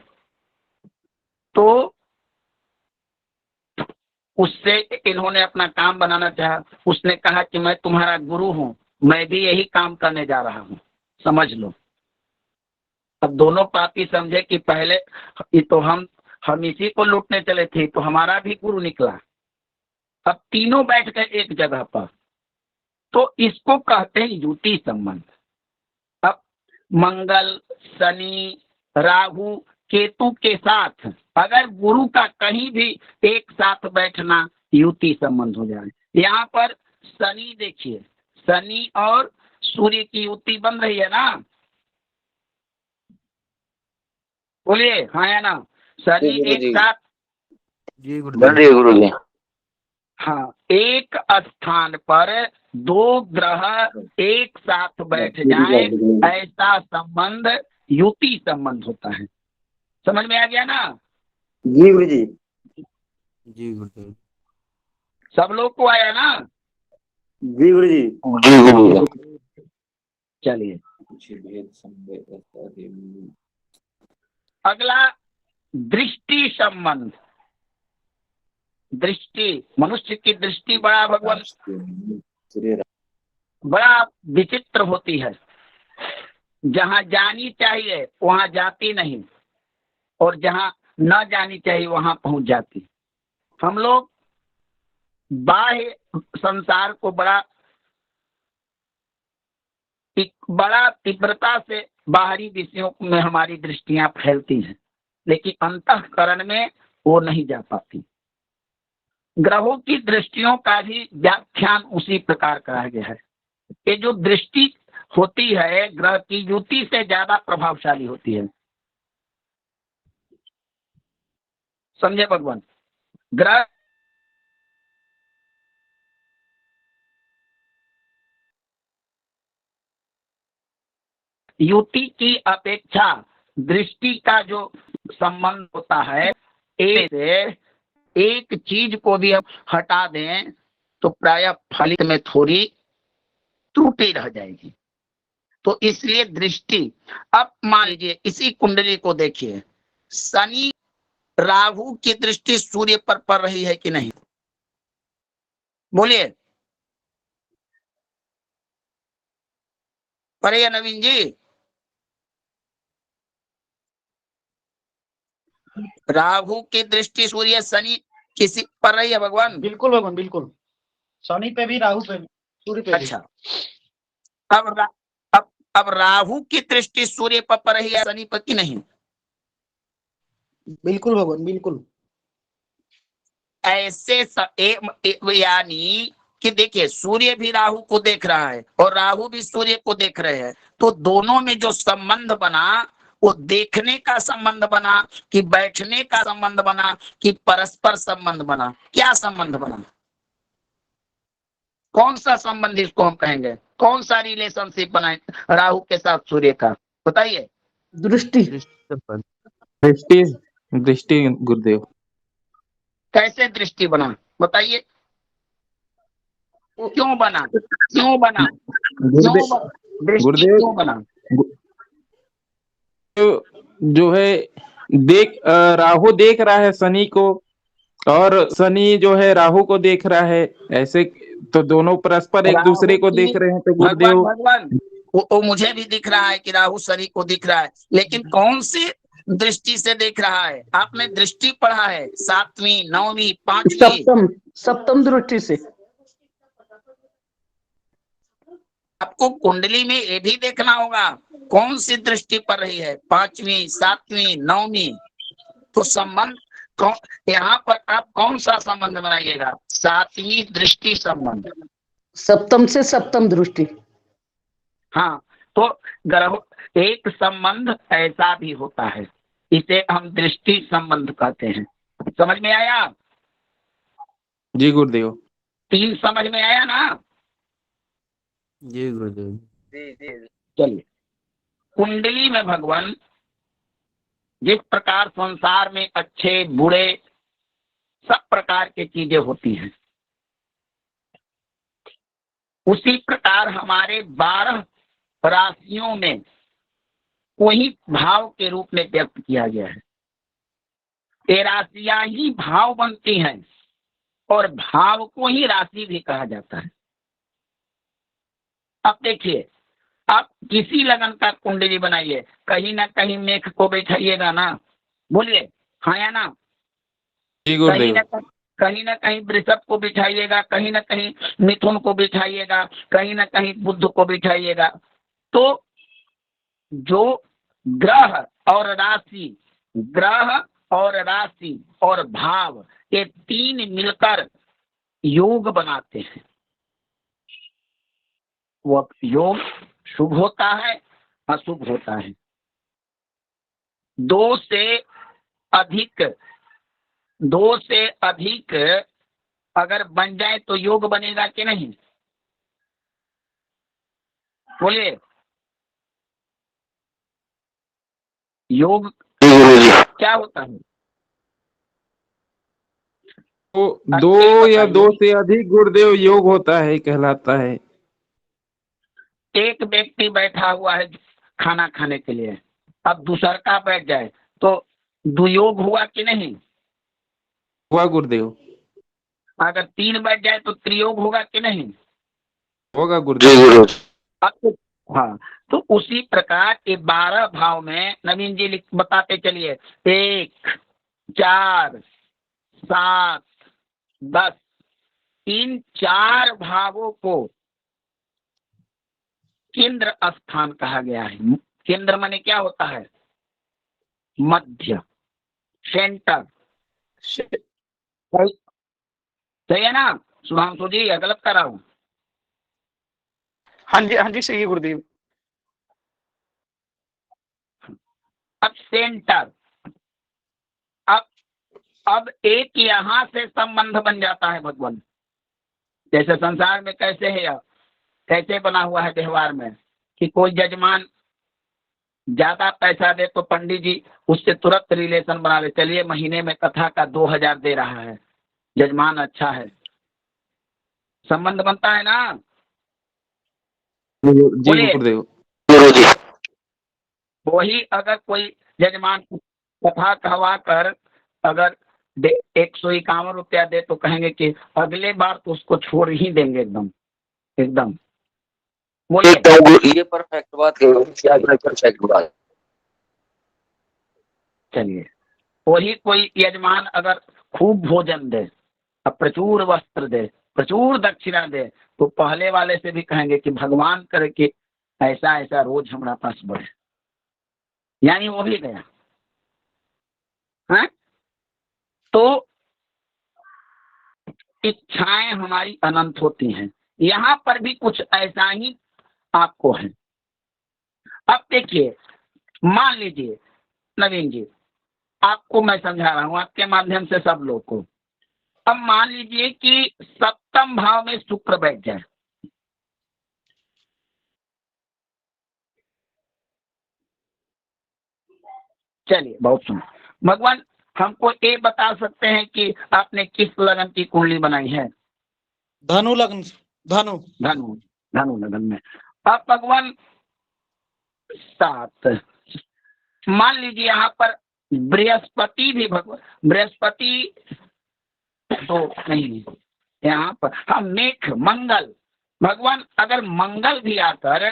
तो उससे इन्होंने अपना काम बनाना चाहा। उसने कहा कि मैं तुम्हारा गुरु हूं, मैं भी यही काम करने जा रहा हूं, समझ लो। अब दोनों पापी समझे कि पहले ये तो हम इसी को लूटने चले थे, तो हमारा भी गुरु निकला। अब तीनों बैठ गए एक जगह पर, तो इसको कहते हैं युति संबंध। अब मंगल, शनि, राहु, केतु के साथ अगर गुरु का कहीं भी एक साथ बैठना युति संबंध हो जाए। यहाँ पर शनि देखिए, शनि और सूर्य की युति बन रही है ना, बोलिए हाँ या ना। शनि एक साथ जी बन रही है गुरु जी। हाँ, एक स्थान पर दो ग्रह एक साथ बैठ जाए, ऐसा संबंध युति संबंध होता है। समझ में आ गया ना? जी गुरु जी। जी गुरुदेव। सब लोग को आया ना? जी गुरु जी। जी गुरु जी। चलिए अगला दृष्टि संबंध। दृष्टि, मनुष्य की दृष्टि बड़ा भगवान बड़ा विचित्र होती है। जहाँ जानी चाहिए वहां जाती नहीं, और जहाँ न जानी चाहिए वहां पहुंच जाती। हम लोग बाह्य संसार को बड़ा तीव्रता से बाहरी विषयों में हमारी दृष्टियां फैलती हैं, लेकिन अंतःकरण में वो नहीं जा पाती। ग्रहों की दृष्टियों का भी व्याख्यान उसी प्रकार कराया गया है। ये जो दृष्टि होती है ग्रह की युति से ज्यादा प्रभावशाली होती है। समझे भगवान? ग्रह युति की अपेक्षा दृष्टि का जो संबंध होता है, एक चीज को भी हम हटा दें तो प्रायः फलित में थोड़ी त्रुटि रह जाएगी। तो इसलिए दृष्टि, अब मान लीजिए इसी कुंडली को देखिए, शनि राहु की दृष्टि सूर्य पर पड़ रही है कि नहीं? बोलिए, पड़े नवीन जी? राहु की दृष्टि सूर्य शनि किसी पर रही है भगवान? बिल्कुल भगवान, बिल्कुल। शनि पे भी, राहु पे भी, सूर्य पे भी। अच्छा, अब राहु की दृष्टि सूर्य पर पड़ रही है, शनि पर की नहीं? बिल्कुल भगवान, बिल्कुल। ऐसे यानी कि देखिए सूर्य भी राहु को देख रहा है और राहु भी सूर्य को देख रहे हैं, तो दोनों में जो संबंध बना वो देखने का संबंध बना कि बैठने का संबंध बना कि परस्पर संबंध बना? क्या संबंध बना? कौन सा संबंध इसको हम कहेंगे? कौन सा रिलेशनशिप बना राहु के साथ सूर्य का? बताइए। दृष्टि। दृष्टि दृष्टि गुरुदेव। कैसे दृष्टि बना बताइए? क्यों बना? क्यों बना? दृष्टि क्यों बना? जो है राहु देख रहा है शनि को, और शनि जो है राहु को देख रहा है, ऐसे तो दोनों परस्पर एक दूसरे को देख रहे हैं। तो गुरुदेव भगवान वो मुझे भी दिख रहा है कि राहु शनि को दिख रहा है, लेकिन कौन सी दृष्टि से देख रहा है? आपने दृष्टि पढ़ा है, 7वीं 9वीं 5वीं? सप्तम दृष्टि से। आपको कुंडली में ये भी देखना होगा कौन सी दृष्टि पड़ रही है, 5वीं 7वीं 9वीं। तो संबंध यहाँ पर आप कौन सा संबंध बनाइएगा? 7वीं दृष्टि संबंध, सप्तम से सप्तम दृष्टि। हाँ, तो ग्रह एक संबंध ऐसा भी होता है, इसे हम दृष्टि संबंध कहते हैं। समझ में आया? जी गुरुदेव। 3 समझ में आया ना? जी गुरुदेव। चलिए, कुंडली में भगवान जिस प्रकार संसार में अच्छे बुरे सब प्रकार की चीजें होती हैं, उसी प्रकार हमारे 12 राशियों में वही भाव के रूप में व्यक्त किया गया है। ये राशियां ही भाव बनती हैं और भाव को ही राशि भी कहा जाता है। अब देखिए, आप किसी लगन का कुंडली बनाइए, कहीं ना कहीं मेघ को बैठाइएगा ना, बोलिए हाँ या ना। जी कहीं गुरुदेव। ना कहीं वृषभ को बिठाइएगा, कहीं ना कहीं मिथुन को बिठाइएगा, कहीं ना कहीं बुध को बिठाइएगा। तो जो ग्रह और राशि, ग्रह और राशि और भाव, ये तीन मिलकर योग बनाते हैं। वो योग शुभ होता है, अशुभ होता है। दो से अधिक अगर बन जाए तो योग बनेगा कि नहीं, बोलिए। योग क्या होता है? तो अच्छे दो या दो बताइए। से अधिक गुरुदेव योग होता है, कहलाता है। एक व्यक्ति बैठा हुआ है खाना खाने के लिए, अब दूसरा का बैठ जाए तो दुयोग हुआ कि नहीं? हुआ गुरुदेव। अगर तीन बैठ जाए तो त्रियोग होगा कि नहीं? होगा गुरुदेव। अब तो हाँ, तो उसी प्रकार ये 12 भाव में नवीन जी बताते चलिए, 1, 4, 7, 10, इन 4 भावों को केंद्र स्थान कहा गया है। केंद्र माने क्या होता है? मध्य, सेंटर। सही है ना सुधांशु जी, या गलत कर रहा हूं? हाँ जी सही है गुरुदेव। अब सेंटर, अब एक यहां से संबंध बन जाता है भगवान। जैसे संसार में कैसे है, कैसे बना हुआ है व्यवहार में कि कोई जजमान ज्यादा पैसा दे तो पंडित जी उससे तुरंत रिलेशन बना ले, चलिए महीने में कथा का 2000 दे रहा है, जजमान अच्छा है, संबंध बनता है ना। जी बोलिए। गुरुदेव। वही अगर कोई जजमान कथा कहवा कर अगर 151 रुपया दे तो कहेंगे कि अगले बार तो उसको छोड़ ही देंगे एकदम एकदम। बोलिए। ये परफेक्ट बात परफेक्ट बात। चलिए, वही कोई यजमान अगर खूब भोजन दे, अब प्रचुर वस्त्र दे, प्रचुर दक्षिणा दे, तो पहले वाले से भी कहेंगे कि भगवान करे कि ऐसा ऐसा रोज हमारा पास बढ़े, यानी वो भी गया है। तो इच्छाएं हमारी अनंत होती हैं, यहाँ पर भी कुछ ऐसा ही आपको है। अब देखिए, मान लीजिए नवीन जी, आपको मैं समझा रहा हूं आपके माध्यम से सब लोग को। अब मान लीजिए कि सप्तम भाव में शुक्र बैठ जाए, चलिए बहुत सुनो, भगवान हमको ये बता सकते हैं कि आपने किस लगन की कुंडली बनाई है? धनु लगन, धनु धनु, धनु लगन में। अब भगवान 7, मान लीजिए यहाँ पर बृहस्पति भी, भगवान बृहस्पति तो नहीं, यहाँ पर हम मेघ, मंगल, भगवान अगर मंगल भी आकर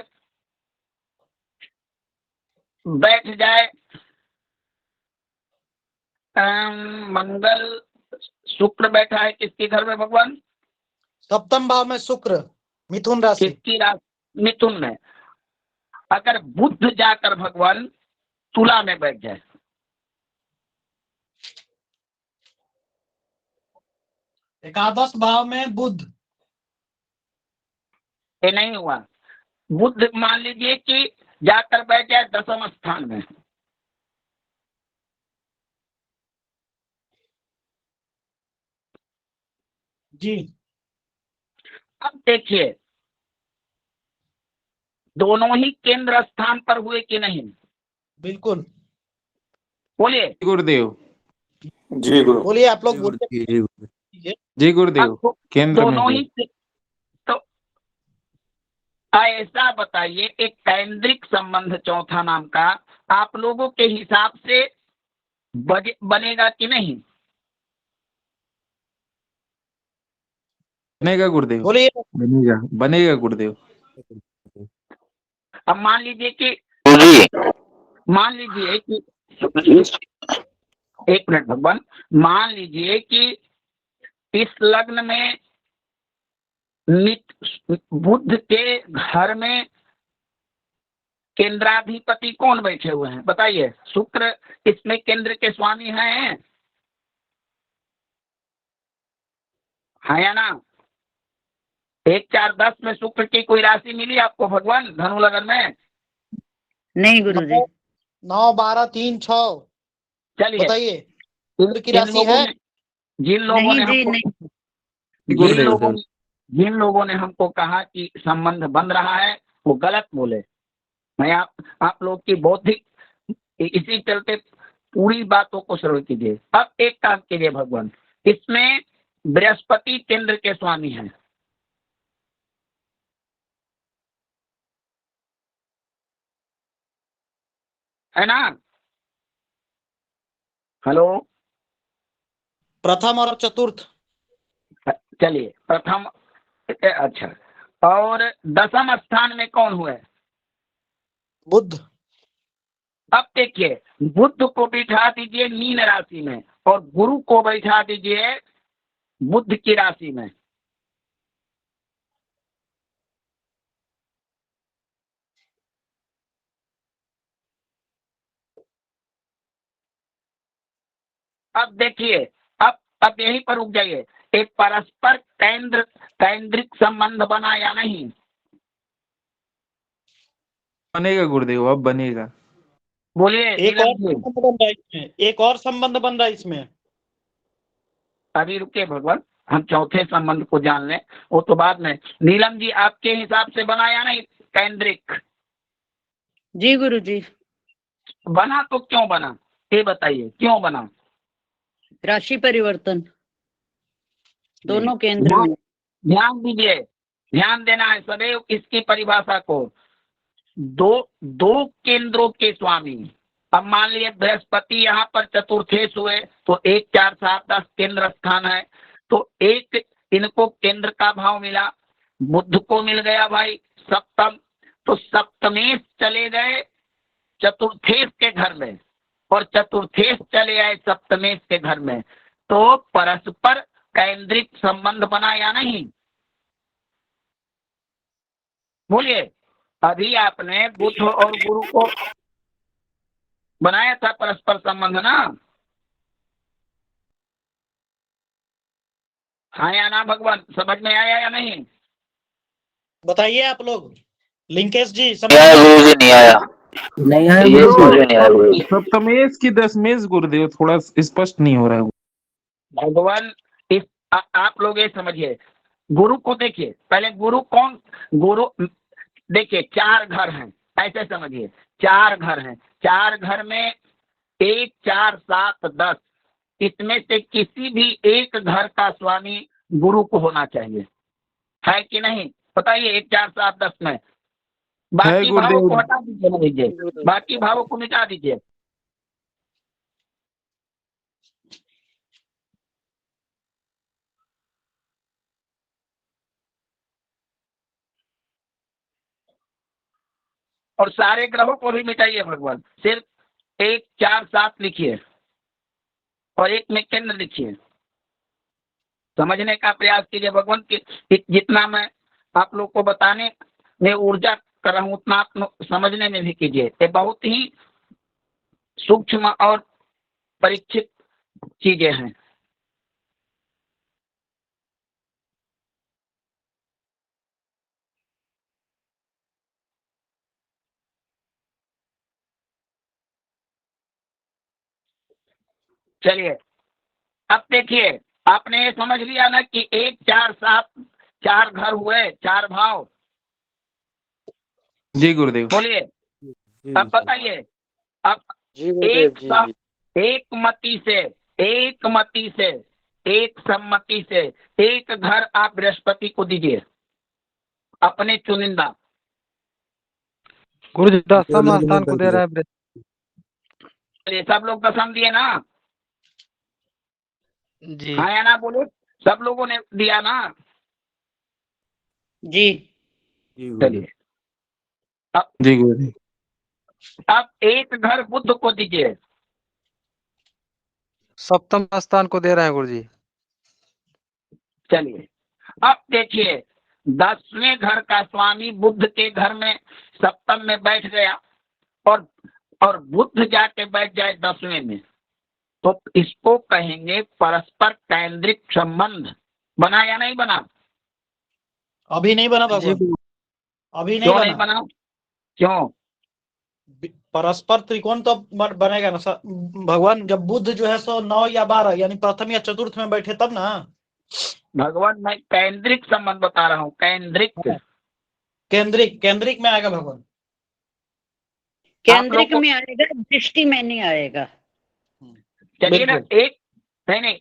बैठ जाए, मंगल शुक्र बैठा है किसके घर में भगवान? सप्तम भाव में शुक्र, मिथुन राशि। किसकी राशि? मिथुन में। अगर बुध जाकर भगवान तुला में बैठ जाए, एकादश भाव में बुध, ये नहीं हुआ। बुध मान लीजिए कि जाकर बैठ जाए 10वें स्थान में, जी। अब देखिए दोनों ही केंद्र स्थान पर हुए कि नहीं? बिल्कुल। बोलिए गुरुदेव। जी गुरु। बोलिए आप लोग बोलिए। जी गुरुदेव, केंद्र में दोनों हुए। ही। तो ऐसा बताइए, एक केंद्रिक संबंध चौथा नाम का आप लोगों के हिसाब से बनेगा कि नहीं? बनेगा गुरुदेव। बोलिए। बनेगा, बनेगा गुरुदेव। अब मान लीजिए कि एक मिनट भगवान, मान लीजिए कि इस लग्न में बुध के घर में केंद्राधिपति कौन बैठे हुए हैं बताइए? शुक्र इसमें केंद्र के स्वामी हैं, है या ना? 1 4 10 में शुक्र की कोई राशि मिली आपको भगवान धनु लगन में? नहीं गुरुजी। 9 12 3 6 चलिए बताइए इंद्र की राशि है? जिन लोगों ने हमको जिन लोगों ने हमको कहा कि संबंध बन रहा है वो गलत बोले। मैं आप लोग की बौद्धिक इसी चलते पूरी बातों को श्रवण कीजिए। अब एक काम कीजिए भगवान, इसमें बृहस्पति केंद्र के स्वामी हैं, है ना? हेलो, प्रथम और चतुर्थ। चलिए प्रथम, अच्छा, और दसम स्थान में कौन हुए? बुध। अब देखिए, बुध को बिठा दीजिए मीन राशि में और गुरु को बैठा दीजिए बुध की राशि में। अब देखिए, अब यहीं पर रुक जाइए। एक परस्पर केंद्रिक संबंध बना या नहीं? बनेगा गुरुदेव, अब बनेगा। बोलिए। एक और संबंध बन रहा है इसमें। अभी रुके भगवान, हम चौथे संबंध को जान लें, वो तो बाद में। नीलम जी आपके हिसाब से बना या नहीं केंद्रिक? जी गुरुजी। बना तो क्यों बना ये बताइए, क्यों बना? राशि परिवर्तन दोनों केंद्र में। ध्यान दीजिए, ध्यान देना है सदैव इसकी परिभाषा को। दो केंद्रों के स्वामी। अब मान लीजिए बृहस्पति यहाँ पर चतुर्थेश हुए तो 1 4 7 10 केंद्र स्थान है, तो एक इनको केंद्र का भाव मिला, बुध को मिल गया भाई सप्तम, तो सप्तमेश चले गए चतुर्थेश के घर में और चतुर्थेश चले आए सप्तमेश के घर में, तो परस्पर केंद्रिक संबंध बना या नहीं? बोलिए। अभी आपने बुध और गुरु को बनाया था परस्पर संबंध ना? हाँ या ना भगवान, समझ में आया या नहीं? बताइए आप लोग। लिंकेश जी गुरुजी नहीं आया, नहीं आया, ये समझ में नहीं आया गुरुजी। सप्तमेश की दशमेश गुरुदेव थोड़ा स्पष्ट नहीं हो रहा है भगवान इस आप लोग ये समझिए, गुरु को देखिए पहले। गुरु देखिए 4 घर हैं, ऐसे समझिए 4 घर हैं। 4 घर में 1 4 7 10, इसमें से किसी भी एक घर का स्वामी गुरु को होना चाहिए, है कि नहीं? बताइए 1 4 7 10 में। बाकी भावों को हटा दीजिए, बाकी भावों को मिटा दीजिए। और सारे ग्रहों को भी मिटाइए भगवान, सिर्फ 1 4 7 लिखिए और एक में केंद्र लिखिए। समझने का प्रयास कीजिए भगवान की जितना मैं आप लोग को बताने में ऊर्जा कर रहा हूँ उतना आप लोग समझने में भी कीजिए। ये बहुत ही सूक्ष्म और परीक्षित चीजें हैं। चलिए अब देखिए, आपने ये समझ लिया ना कि 1 4 7 4 घर हुए, 4 भाव। जी गुरुदेव। बोलिए। अब बताइए, अब एक सम्मति से एक घर आप बृहस्पति को दीजिए अपने चुनिंदा। गुरुजी दसम स्थान को दे रहा है। सब लोग दसम दिए ना? जी। हाँ या ना बोलो, सब लोगों ने दिया ना? जी। चलिए अब जी गुरुदेव। अब एक घर बुध को दीजिए। सप्तम स्थान को दे रहे हैं गुरुजी। चलिए अब देखिए 10वें घर का स्वामी बुध के घर में सप्तम में बैठ गया और बुध जाके बैठ जाए 10वें में, तो इसको कहेंगे परस्पर केंद्रिक संबंध। बना या नहीं बना? अभी नहीं बना भगवान, अभी नहीं क्यों नहीं बना। बना? क्यों? परस्पर त्रिकोण तो बनेगा ना भगवान, जब बुध जो है सो 9 या 12 यानी प्रथम या चतुर्थ में बैठे तब ना। भगवान मैं केंद्रिक संबंध बता रहा हूँ, केंद्रिक। केंद्रिक में आएगा भगवान। केंद्रिक में आएगा, दृष्टि में नहीं आएगा। चलिए ना, एक नहीं,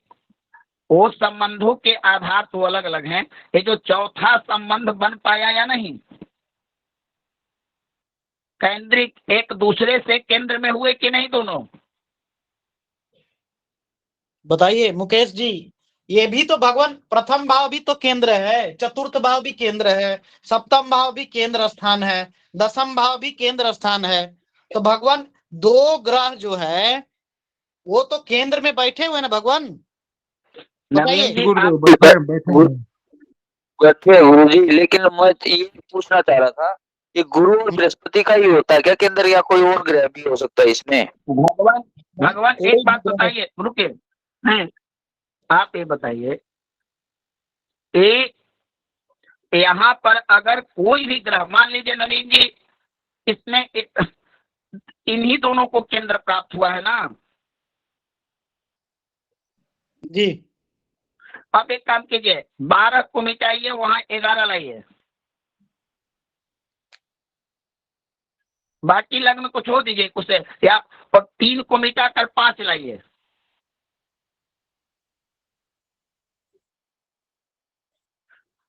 वो संबंधों के आधार तो अलग अलग हैं। ये जो चौथा संबंध बन पाया या नहीं, केंद्रिक, एक दूसरे से केंद्र में हुए कि नहीं दोनों? बताइए मुकेश जी, ये भी तो भगवान प्रथम भाव भी तो केंद्र है, चतुर्थ भाव भी केंद्र है, सप्तम भाव भी केंद्र स्थान है, दसम भाव भी केंद्र स्थान है। तो भगवान दो ग्रह जो है वो तो केंद्र में बैठे हुए ना भगवान। बताइए बैठे गुरु जी, लेकिन मैं ये पूछना चाह रहा था कि गुरु और बृहस्पति का ही होता है क्या केंद्र, या कोई और ग्रह भी हो सकता है इसमें? भगवान एक बात बताइए, रुके, नहीं आप ये बताइए, यहाँ पर अगर कोई भी ग्रह, मान लीजिए नवीन जी, इसमें इन्हीं दोनों को केंद्र प्राप्त हुआ है ना जी। अब एक काम कीजिए, 12 को मिटाइए, वहां 11 लाइए, बाकी लग्न को छोड़ दीजिए कुछ, या 3 को मिटाकर 5 लाइए।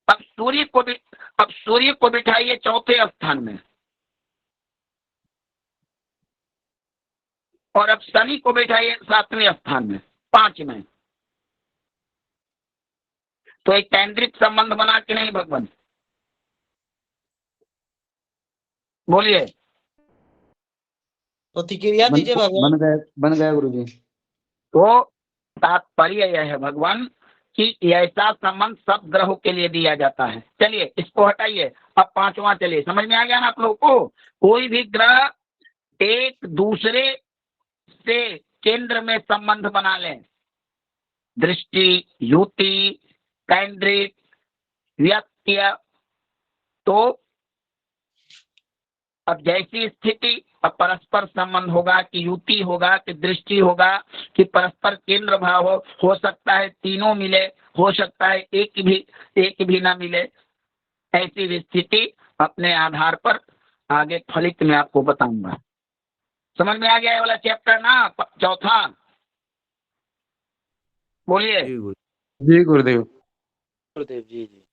अब सूर्य को बिठाइए चौथे स्थान में, और अब शनि को बिठाइए 7वें स्थान में, 5 में। तो एक केंद्रिक संबंध बना कि नहीं भगवान? बोलिए, प्रतिक्रिया दीजिए भगवान। बन गया गुरु जी। तो तात्पर्य यह है भगवान कि ऐसा संबंध सब ग्रहों के लिए दिया जाता है। चलिए इसको हटाइए, अब 5वां चलिए, समझ में आ गया ना आप लोगों को? कोई भी ग्रह एक दूसरे से केंद्र में संबंध बना लें, दृष्टि, युति, केंद्रिक, व्यक्त्य, तो अब जैसी स्थिति, अब परस्पर संबंध होगा कि युति होगा कि दृष्टि होगा कि परस्पर केंद्र भाव हो सकता है तीनों मिले, हो सकता है एक भी ना मिले। ऐसी भी स्थिति अपने आधार पर आगे फलित में आपको बताऊंगा। समझ में आ गया ये वाला चैप्टर ना, चौथा? बोलिए। जी गुरुदेव। गुरुदेव जी।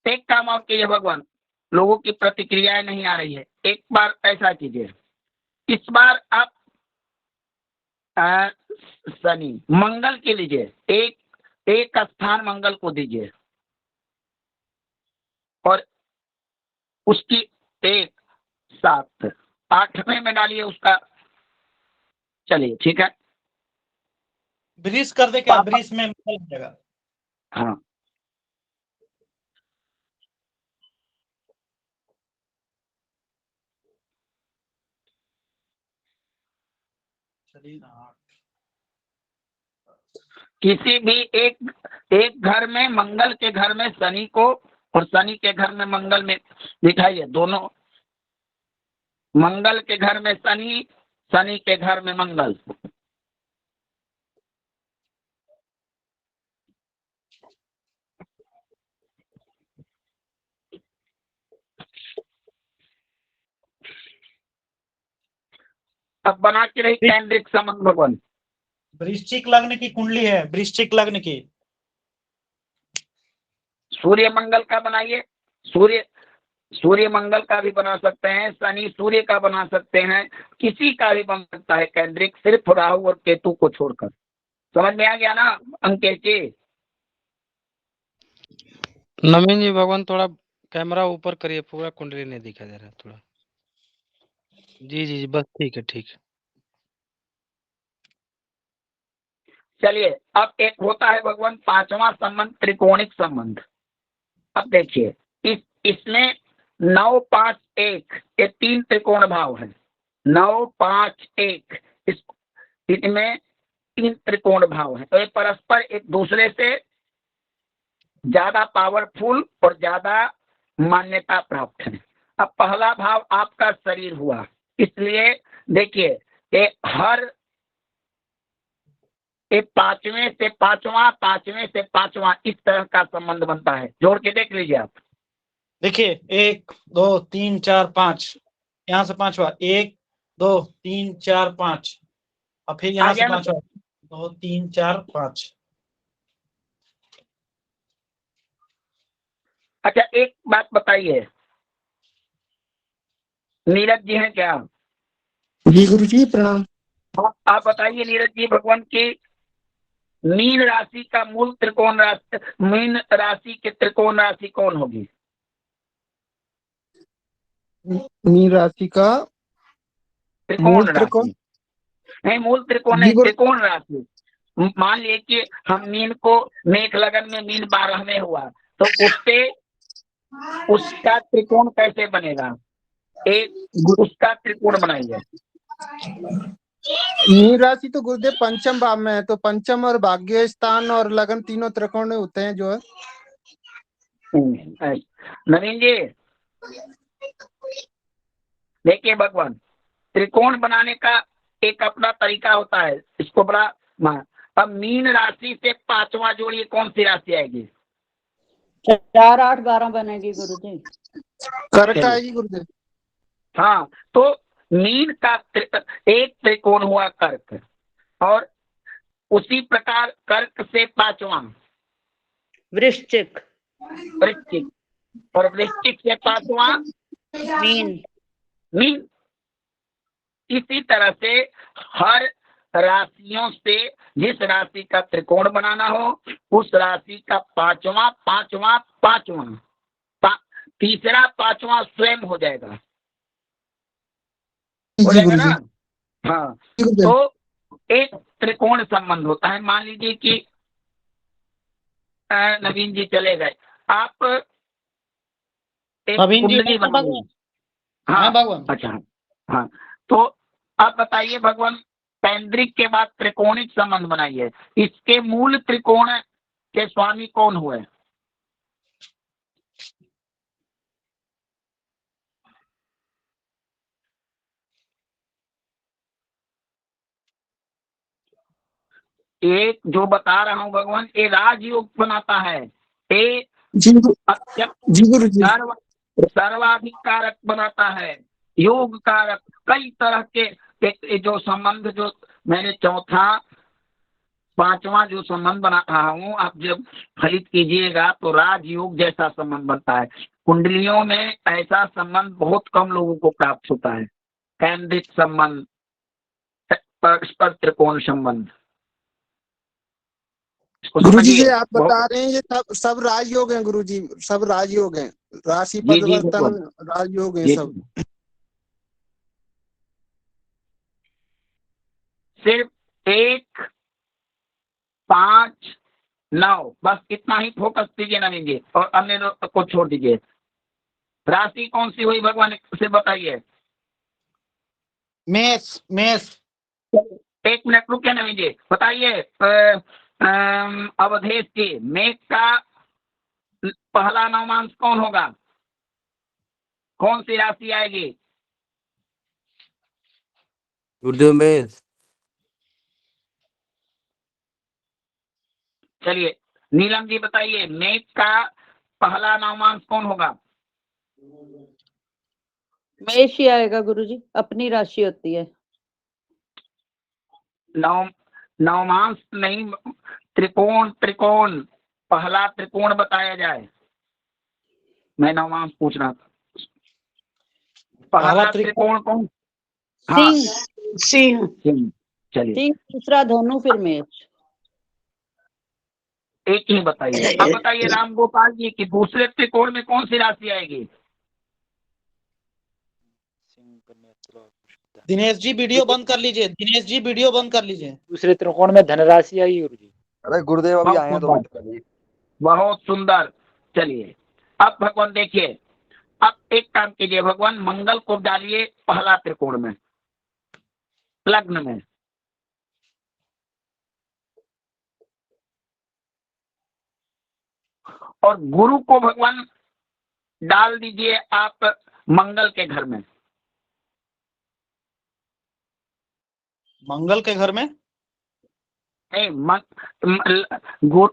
एक काम और कीजिए भगवान, लोगों की प्रतिक्रियाएं नहीं आ रही है, एक बार ऐसा कीजिए, इस बार आप शनि मंगल के लीजिए, एक स्थान मंगल को दीजिए, और उसकी 1 7 8वें में डालिए उसका। चलिए ठीक है, ब्रिज कर दे क्या? ब्रिज में मिल जाएगा। हाँ किसी भी एक घर में, मंगल के घर में शनि को और शनि के घर में मंगल में बिठाइए, दोनों, मंगल के घर में शनि, शनि के घर में मंगल। अब बना के रही केंद्रिक संबंध भगवान। वृश्चिक लग्न की कुंडली है, वृश्चिक लग्न की। सूर्य मंगल का बनाइए, सूर्य मंगल का भी बना सकते हैं, शनि सूर्य का बना सकते हैं, किसी का भी बन सकता है केंद्रिक, सिर्फ राहु और केतु को छोड़कर। समझ में आ गया ना अंकेश जी? नवीन जी भगवान थोड़ा कैमरा ऊपर करिए, पूरा कुंडली नहीं दिखाई दे रहा है थोड़ा। जी जी जी, बस ठीक है ठीक है। चलिए, अब एक होता है भगवान पांचवा संबंध, त्रिकोणिक संबंध। अब देखिए, इसमें 9 5 1 ये 3 त्रिकोण भाव है। 9 5 1 इसमें 3 त्रिकोण भाव है, तो ये परस्पर एक दूसरे से ज्यादा पावरफुल और ज्यादा मान्यता प्राप्त है। अब पहला भाव आपका शरीर हुआ, इसलिए देखिए ये हर पांचवें से पांचवा, पांचवें से पांचवा, इस तरह का संबंध बनता है। जोड़ के देख लीजिए आप। देखिए 1 2 3 4 5, यहाँ से पांचवा 1 2 3 4 5, और फिर यहाँ से पांचवा 2 3 4 5। अच्छा, एक बात बताइए, नीरज जी हैं क्या? जी गुरुजी प्रणाम। आप बताइए नीरज जी, भगवान की मीन राशि का मूल त्रिकोण राशि, मीन राशि के त्रिकोण राशि कौन होगी? मीन राशि का त्रिकोण राशि नहीं, मूल त्रिकोण नहीं, त्रिकोण राशि। मान लीजिए कि हम मीन को मेघ लगन में मीन 12 में हुआ, तो उससे उसका त्रिकोण कैसे बनेगा? एक उसका त्रिकोण बनाइए। मीन राशि तो गुरुदेव पंचम भाव में है, तो पंचम और भाग्य स्थान और लगन तीनों त्रिकोण होते हैं जो है। नवीन जी देखिए, भगवान त्रिकोण बनाने का एक अपना तरीका होता है, इसको बड़ा अब मीन राशि से पांचवा जोड़िए, कौन सी राशि आएगी? 4 8 12 बनेगी गुरुजी। कर्क आएगी गुरुदेव। हाँ, तो मीन का एक त्रिकोण हुआ कर्क, और उसी प्रकार कर्क से पांचवा वृश्चिक, वृश्चिक, और वृश्चिक से पांचवा मीन। मीन। इसी तरह से हर राशियों से जिस राशि का त्रिकोण बनाना हो, उस राशि का पांचवा पांचवा पांचवा तीसरा पांचवा स्वयं हो जाएगा, हो जाएगा ना? हाँ, तो एक त्रिकोण संबंध होता है। मान लीजिए कि नवीन जी चले गए, आप एक कुंडली बनाइए। हाँ भगवान। अच्छा, हाँ, तो आप बताइए भगवान, पैंद्रिक के बाद त्रिकोणिक संबंध बनाइए। इसके मूल त्रिकोण के स्वामी कौन हुए? एक जो बता रहा हूं भगवान, ये राजयोग बनाता है, ये सर्वाधिकारक बनाता है, योग कारक, कई तरह के जो संबंध, जो मैंने चौथा पांचवा जो संबंध बना रहा हूँ, आप जब फलित कीजिएगा तो राजयोग जैसा संबंध बनता है। कुंडलियों में ऐसा संबंध बहुत कम लोगों को प्राप्त होता है, केंद्रित संबंध, परस्पर त्रिकोण संबंध। गुरुजी जी आप बता रहे हैं ये सब राजयोग हैं गुरुजी, सब राजयोग हैं, राशि परिवर्तन राजयोग हैं सब। सिर्फ 1 5 9 बस इतना ही फोकस कीजिए नवीन जी, और अन्य को छोड़ दीजिए। राशि कौन सी हुई भगवान से बताइए? मेष। मेष। 1 मिनट रुकिए नवीन जी, बताइए अवधेश जी, मेघ का पहला नवमांश कौन होगा? कौन सी राशि आएगी? गुरुदेव मेष। चलिए नीलम जी बताइए, मेघ का पहला नवमांश कौन होगा? मेष ही आएगा गुरुजी, अपनी राशि होती है। नवमांश नहीं, त्रिकोण। त्रिकोण पहला त्रिकोण बताया जाए, मैं नवमांश पूछ रहा था। पहला त्रिकोण कौन? सिंह। सिंह। चलिए, सिंह, दूसरा धनु, फिर मेष। एक ही बताइए। अब बताइए राम गोपाल जी कि दूसरे त्रिकोण में कौन सी राशि आएगी? दिनेश जी वीडियो बंद कर लीजिए, दिनेश जी वीडियो बंद कर लीजिए। दूसरे त्रिकोण में धनराशि आई गुरु जी। अरे गुरुदेव अभी बहुत आए हैं 2 सुंदर, मिनट पहले। बहुत सुंदर। चलिए अब भगवान देखिए, अब एक काम कीजिए भगवान, मंगल को डालिए पहला त्रिकोण में, लग्न में। और गुरु को भगवान डाल दीजिए आप मंगल के घर में। मंगल के घर में नहीं,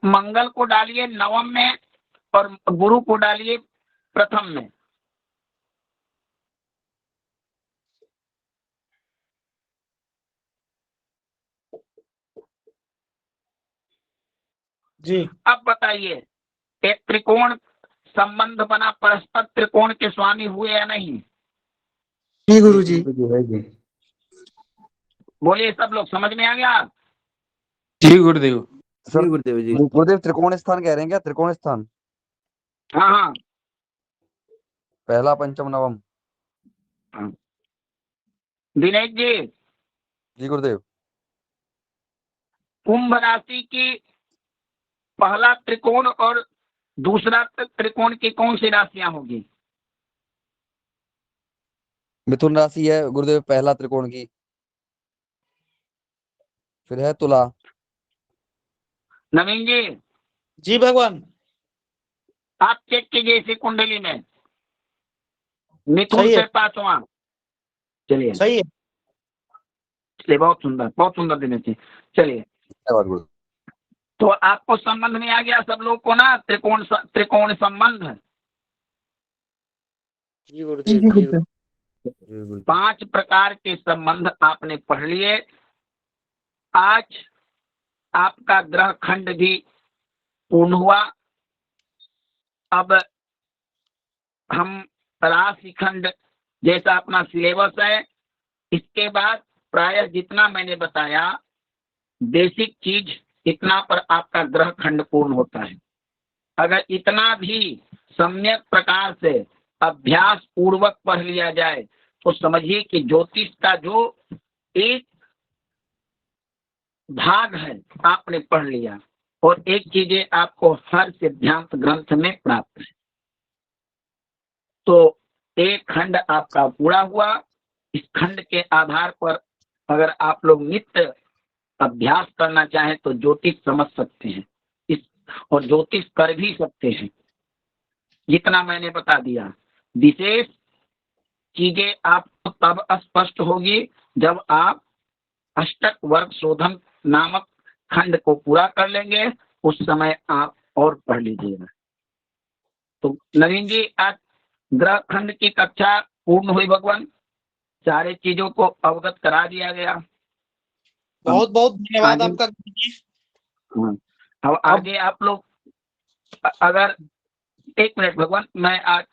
मंगल को डालिए नवम में और गुरु को डालिए प्रथम में। जी। अब बताइए, एक त्रिकोण संबंध बना, परस्पर त्रिकोण के स्वामी हुए या नहीं? जी गुरु जी। बोलिए सब लोग, समझ में आ गया? जी गुरुदेव। सर गुरुदेव जी। गुरुदेव त्रिकोण स्थान कह रहे हैं क्या? त्रिकोण स्थान हाँ हाँ पहला पंचम नवम। हाँ। दिनेश जी, जी गुरुदेव। कुंभ राशि की पहला त्रिकोण और दूसरा त्रिकोण की कौन सी राशियां होगी? मिथुन राशि है गुरुदेव पहला त्रिकोण की, फिर है तुला। नवीन जी, जी भगवान। आप चेक कीजिए इसी कुंडली में, मिथुन सही है, से पांचवा। चलिए सही है। चलिए, बहुत सुंदर दिनेश जी। चलिए, धन्यवाद गुरुदेव। तो आपको संबंध में आ गया सब लोग को ना, त्रिकोण संबंध। जी गुरुदेव। 5 प्रकार के संबंध आपने पढ़ लिए। आज आपका ग्रह खंड भी पूर्ण हुआ। अब हम राशि खंड जैसा अपना सिलेबस है, इसके बाद प्रायः जितना मैंने बताया बेसिक चीज, इतना पर आपका ग्रह खंड पूर्ण होता है। अगर इतना भी सम्यक प्रकार से अभ्यास पूर्वक पढ़ लिया जाए तो समझिए कि ज्योतिष का जो एक भाग है आपने पढ़ लिया, और एक चीजें आपको हर सिद्धांत ग्रंथ में प्राप्त है। तो एक खंड आपका पूरा हुआ। इस खंड के आधार पर अगर आप लोग नित्य अभ्यास करना चाहें तो ज्योतिष समझ सकते हैं और ज्योतिष कर भी सकते हैं। जितना मैंने बता दिया, विशेष चीजें आपको तब स्पष्ट होगी जब आप अष्टक वर्ग शोधन नामक खंड को पूरा कर लेंगे, उस समय आप और पढ़ लीजिएगा। तो नवीन जी, आज ग्रह खंड की कक्षा पूर्ण हुई भगवान, सारे चीजों को अवगत करा दिया गया। बहुत बहुत धन्यवाद आपका गुरु जी। अब आगे आप लोग अगर 1 मिनट भगवान, मैं आज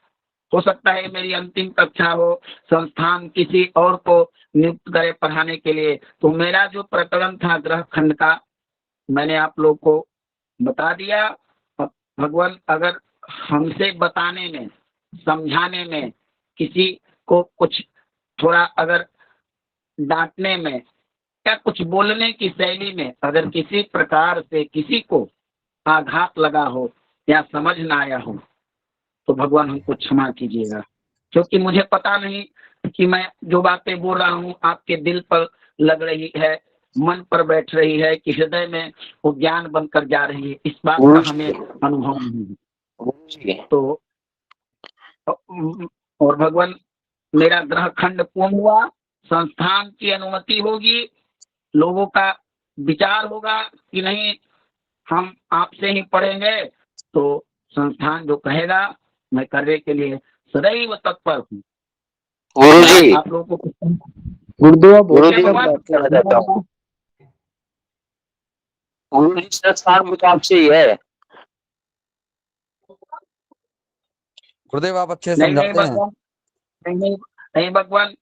हो सकता है मेरी अंतिम कक्षा हो, संस्थान किसी और को नियुक्त करे पढ़ाने के लिए, तो मेरा जो प्रकरण था ग्रह खंड का मैंने आप लोग को बता दिया। भगवान अगर हमसे बताने में, समझाने में, किसी को कुछ थोड़ा अगर डांटने में या कुछ बोलने की शैली में अगर किसी प्रकार से किसी को आघात लगा हो या समझ ना आया हो तो भगवान हमको क्षमा कीजिएगा, क्योंकि मुझे पता नहीं कि मैं जो बातें बोल रहा हूँ आपके दिल पर लग रही है, मन पर बैठ रही है कि हृदय में वो ज्ञान बनकर जा रही है, इस बात का हमें अनुभव नहीं है। तो और भगवान मेरा ग्रह खंड पूर्ण हुआ, संस्थान की अनुमति होगी, लोगों का विचार होगा कि नहीं हम आपसे ही पढ़ेंगे, तो संस्थान जो कहेगा मैं करने के लिए सदैव तत्पर हूँ। गुरुजी, आप लोगों को गुरुदेव गुरुजी कहना चाहता हूँ, गुरुजी संस्थान भी तो आपसे ही है। गुरुदेव आप अच्छे से समझाते हैं। नहीं भगवान,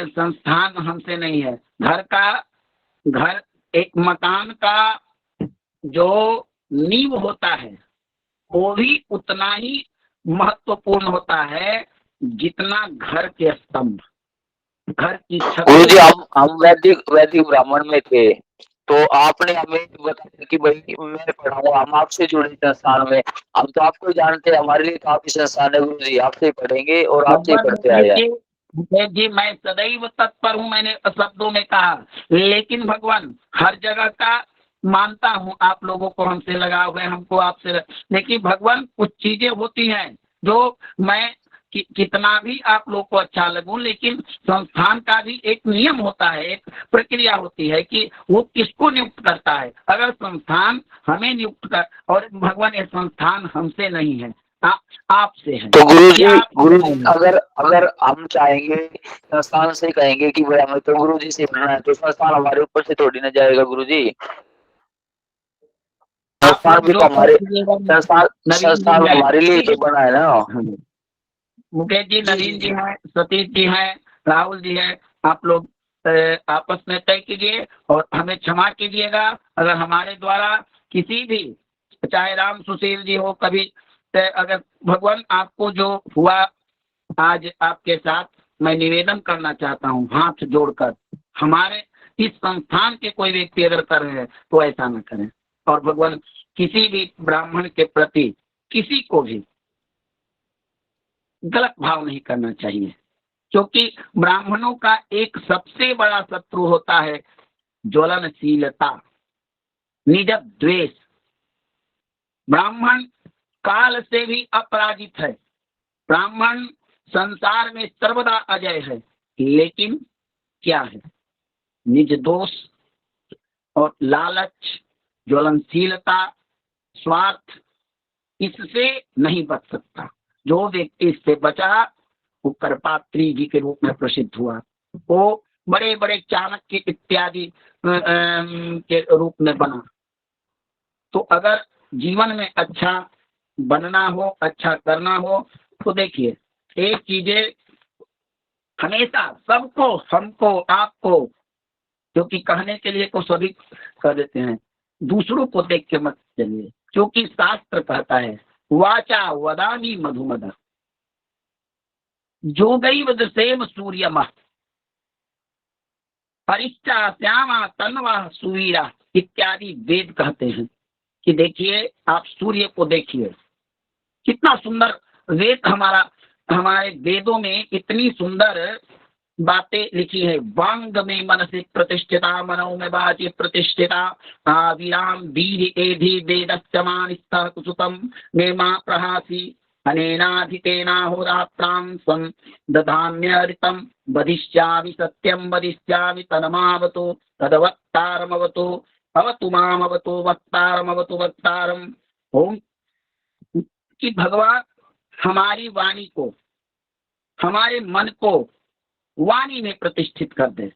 संस्थान हमसे नहीं है। घर एक मकान का जो नींव होता है वो भी उतना ही महत्वपूर्ण होता है जितना घर के स्तंभ, घर की छत। गुरु जी हम वैदिक ब्राह्मण में थे, तो आपने हमें बताया कि भाई मैं पढ़ाऊंगा, हम आपसे जुड़े संस्थान में, हम तो आपको जानते हैं, हमारे लिए काफी संस्थान है गुरु जी, आपसे ही पढ़ेंगे और आपसे ही पढ़ते आए हैं। जी मैं सदैव तत्पर हूँ, मैंने शब्दों में कहा, लेकिन भगवान हर जगह का मानता हूँ, आप लोगों को हमसे लगाव है, हमको आपसे, लेकिन भगवान कुछ चीजें होती हैं जो मैं कितना भी आप लोग को अच्छा लगूं, लेकिन संस्थान का भी एक नियम होता है, एक प्रक्रिया होती है कि वो किसको नियुक्त करता है। अगर संस्थान हमें नियुक्त कर, और भगवान ये संस्थान हमसे नहीं है, आपसे है। तो गुरु जी अगर हम चाहेंगे, संस्थान से कहेंगे कि भाई हमें तो गुरु जी से पढ़ना है, तो संस्थान हमारे ऊपर से थोड़ी ना जाएगा गुरु जी। संस्थान भी तो हमारे संस्थान हमारे लिए तो बना है ना। मुकेश जी, नवीन जी हैं, सतीश जी हैं, राहुल जी हैं, आप लोग आपस में तय कीजिए और हमें क्षमा कीजिएगा अगर हमारे द्वारा किसी भी, चाहे राम सुशील जी हो, कभी अगर भगवान आपको जो हुआ आज आपके साथ, मैं निवेदन करना चाहता हूँ हाथ जोड़कर, हमारे इस संस्थान के कोई व्यक्ति अगर कर रहे हैं तो ऐसा न करें, और भगवान किसी भी ब्राह्मण के प्रति किसी को भी गलत भाव नहीं करना चाहिए, क्योंकि ब्राह्मणों का एक सबसे बड़ा शत्रु होता है ज्वलनशीलता, निज द्वेष। ब्राह्मण काल से भी अपराजित है, ब्राह्मण संसार में सर्वदा अजय है, लेकिन क्या है, निज दोष और लालच, ज्वलनशीलता, स्वार्थ, इससे नहीं बच सकता। जो व्यक्ति इससे बचा वो करपात्री जी के रूप में प्रसिद्ध हुआ, वो बड़े बड़े चाणक्य इत्यादि के रूप में बना। तो अगर जीवन में अच्छा बनना हो, अच्छा करना हो, तो देखिए एक चीजें हमेशा सबको, हमको, आपको, क्योंकि कहने के लिए को सभी कह देते हैं, दूसरों को देख के मत चलिए, क्योंकि शास्त्र कहता है वाचा वदामी मधुमदा जोगैव दसेम सूर्यमः परिष्टा श्यामा तन्वा सुवीरा इत्यादि वेद कहते हैं कि देखिए आप सूर्य को देखिए, कितना सुंदर वेद, हमारे वेदों में इतनी सुंदर बातें लिखी है। वांग में मनसि प्रतिष्ठिता, मनो में वाचि प्रतिष्ठिता, विराम वीर एधि वेदस्तमानिस्तः कुसुतम मे मा प्रहासी अनेनाधितेनाहोरात्रां स्वं दधाम्यऋतं वदिष्यामि सत्यं वदिष्यामि तन्मावतु तद्वक्तारमवतु अवतु मामवतु वक्तारमवतु वक्तारम्। ओम कि भगवान हमारी वाणी को, हमारे मन को वाणी में प्रतिष्ठित कर दे।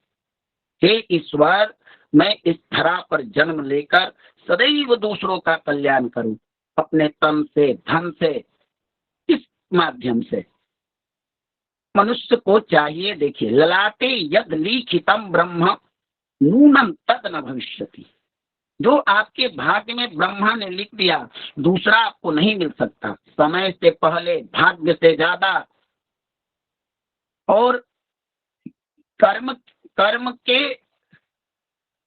हे ईश्वर, मैं इस धरा पर जन्म लेकर सदैव दूसरों का कल्याण करूं, अपने तन से, धन से, इस माध्यम से। मनुष्य को चाहिए, देखिए ललाटे यद लिखितम ब्रह्म नूनम तद न भविष्यति, जो आपके भाग्य में ब्रह्मा ने लिख दिया दूसरा आपको नहीं मिल सकता, समय से पहले, भाग्य से ज्यादा, और कर्म के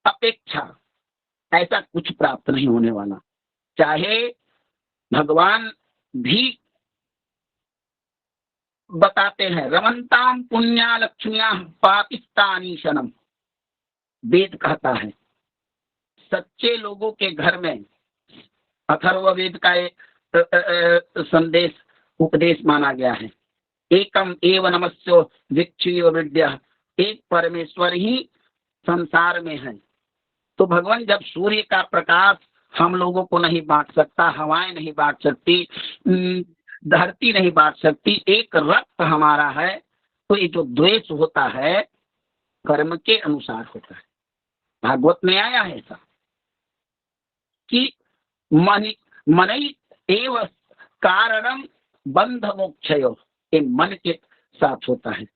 अपेक्षा ऐसा कुछ प्राप्त नहीं होने वाला। चाहे भगवान भी बताते हैं रमन्ताम पुण्या लक्ष्मिया पापिस्तानीशनम, वेद कहता है सच्चे लोगों के घर में, अथर्ववेद का संदेश उपदेश माना गया है, एकम एव नमस्यो विक्षीव विद्या, एक परमेश्वर ही संसार में है। तो भगवान जब सूर्य का प्रकाश हम लोगों को नहीं बांट सकता, हवाएं नहीं बांट सकती, धरती नहीं बांट सकती, एक रक्त हमारा है, तो ये जो द्वेष होता है कर्म के अनुसार होता है। भागवत में आया है ऐसा कि मनई एव कारणम बंध मोक्षयो, ये मन के साथ होता है।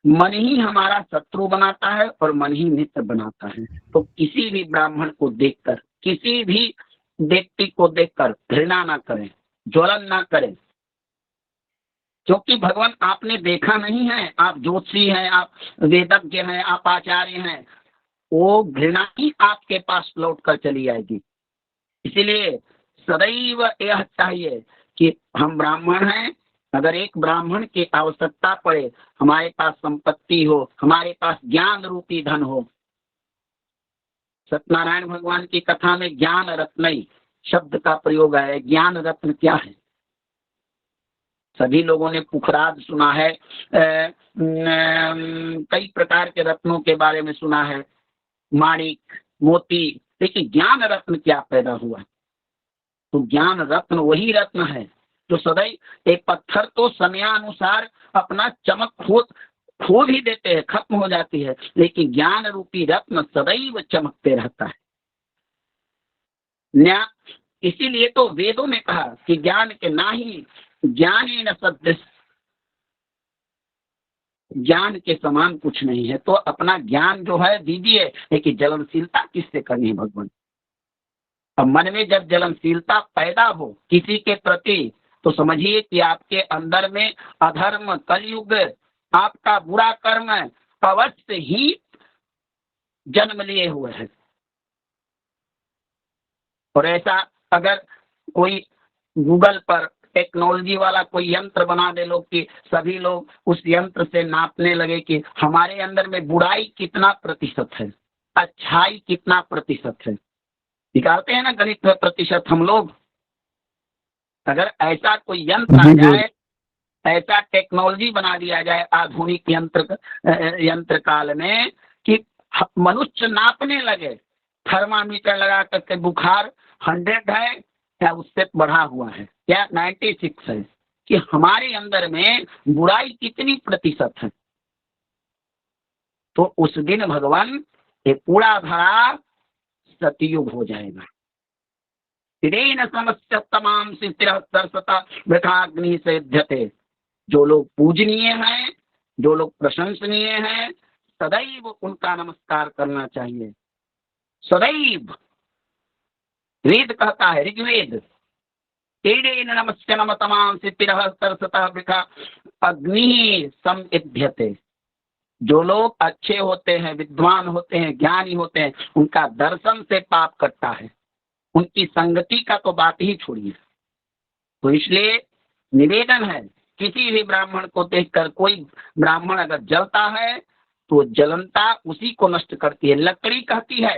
मन ही हमारा शत्रु बनाता है और मन ही मित्र बनाता है। तो किसी भी ब्राह्मण को देखकर, किसी भी व्यक्ति को देखकर घृणा ना करें, ज्वलन ना करें, क्योंकि भगवान आपने देखा नहीं है, आप ज्योतिषी हैं, आप वेदज्ञ हैं, आप आचार्य हैं, वो घृणा ही आपके पास लौट कर चली आएगी। इसीलिए सदैव यह चाहिए कि हम ब्राह्मण हैं, अगर एक ब्राह्मण की आवश्यकता पड़े, हमारे पास संपत्ति हो, हमारे पास ज्ञान रूपी धन हो। सत्यनारायण भगवान की कथा में ज्ञान रत्न शब्द का प्रयोग है। ज्ञान रत्न क्या है? सभी लोगों ने पुखराज सुना है, कई प्रकार के रत्नों के बारे में सुना है, माणिक, मोती, लेकिन ज्ञान रत्न क्या पैदा हुआ? तो ज्ञान रत्न वही रत्न है जो सदैव, एक पत्थर तो समयानुसार अपना चमक खो भी देते हैं, खत्म हो जाती है, लेकिन ज्ञान रूपी रत्न सदैव चमकते रहता है। इसीलिए तो वेदों ने कहा कि ज्ञान के नाही ज्ञानी न सदृश, ज्ञान के समान कुछ नहीं है। तो अपना ज्ञान जो है दीजिए, लेकिन जलनशीलता किससे करनी है भगवान? अब मन में जब जलनशीलता पैदा हो किसी के प्रति, तो समझिए कि आपके अंदर में अधर्म, कलयुग, आपका बुरा कर्म अवश्य ही जन्म लिए हुए है। और ऐसा अगर कोई गूगल पर टेक्नोलॉजी वाला कोई यंत्र बना दे लोग कि सभी लोग उस यंत्र से नापने लगे कि हमारे अंदर में बुराई कितना प्रतिशत है, अच्छाई कितना प्रतिशत है, निकालते हैं ना गणित में प्रतिशत हम लोग। अगर ऐसा कोई यंत्र आ जाए, ऐसा टेक्नोलॉजी बना दिया जाए आधुनिक यंत्र काल में कि मनुष्य नापने लगे, थर्मामीटर लगा करके बुखार 100 है या उससे बढ़ा हुआ है या 96 है, कि हमारे अंदर में बुराई कितनी प्रतिशत है। तो उस दिन भगवान एक कूड़ा भरा सतयुग हो जाएगा। समस्य तमाम सरसता वृथाग्नि से युध्यते। जो लोग पूजनीय हैं, जो लोग प्रशंसनीय हैं, सदैव उनका नमस्कार करना चाहिए। सदैव वेद कहता है, ऋग्वेद, नमस्य नम तमाम सरसता वृथा अग्नि समुद्यते। जो लोग अच्छे होते हैं, विद्वान होते हैं, ज्ञानी होते हैं, उनका दर्शन से पाप कटता है, उनकी संगति का तो बात ही छोड़िए। तो इसलिए निवेदन है, किसी भी ब्राह्मण को देखकर कोई ब्राह्मण अगर जलता है तो जलनता उसी को नष्ट करती है। लकड़ी कहती है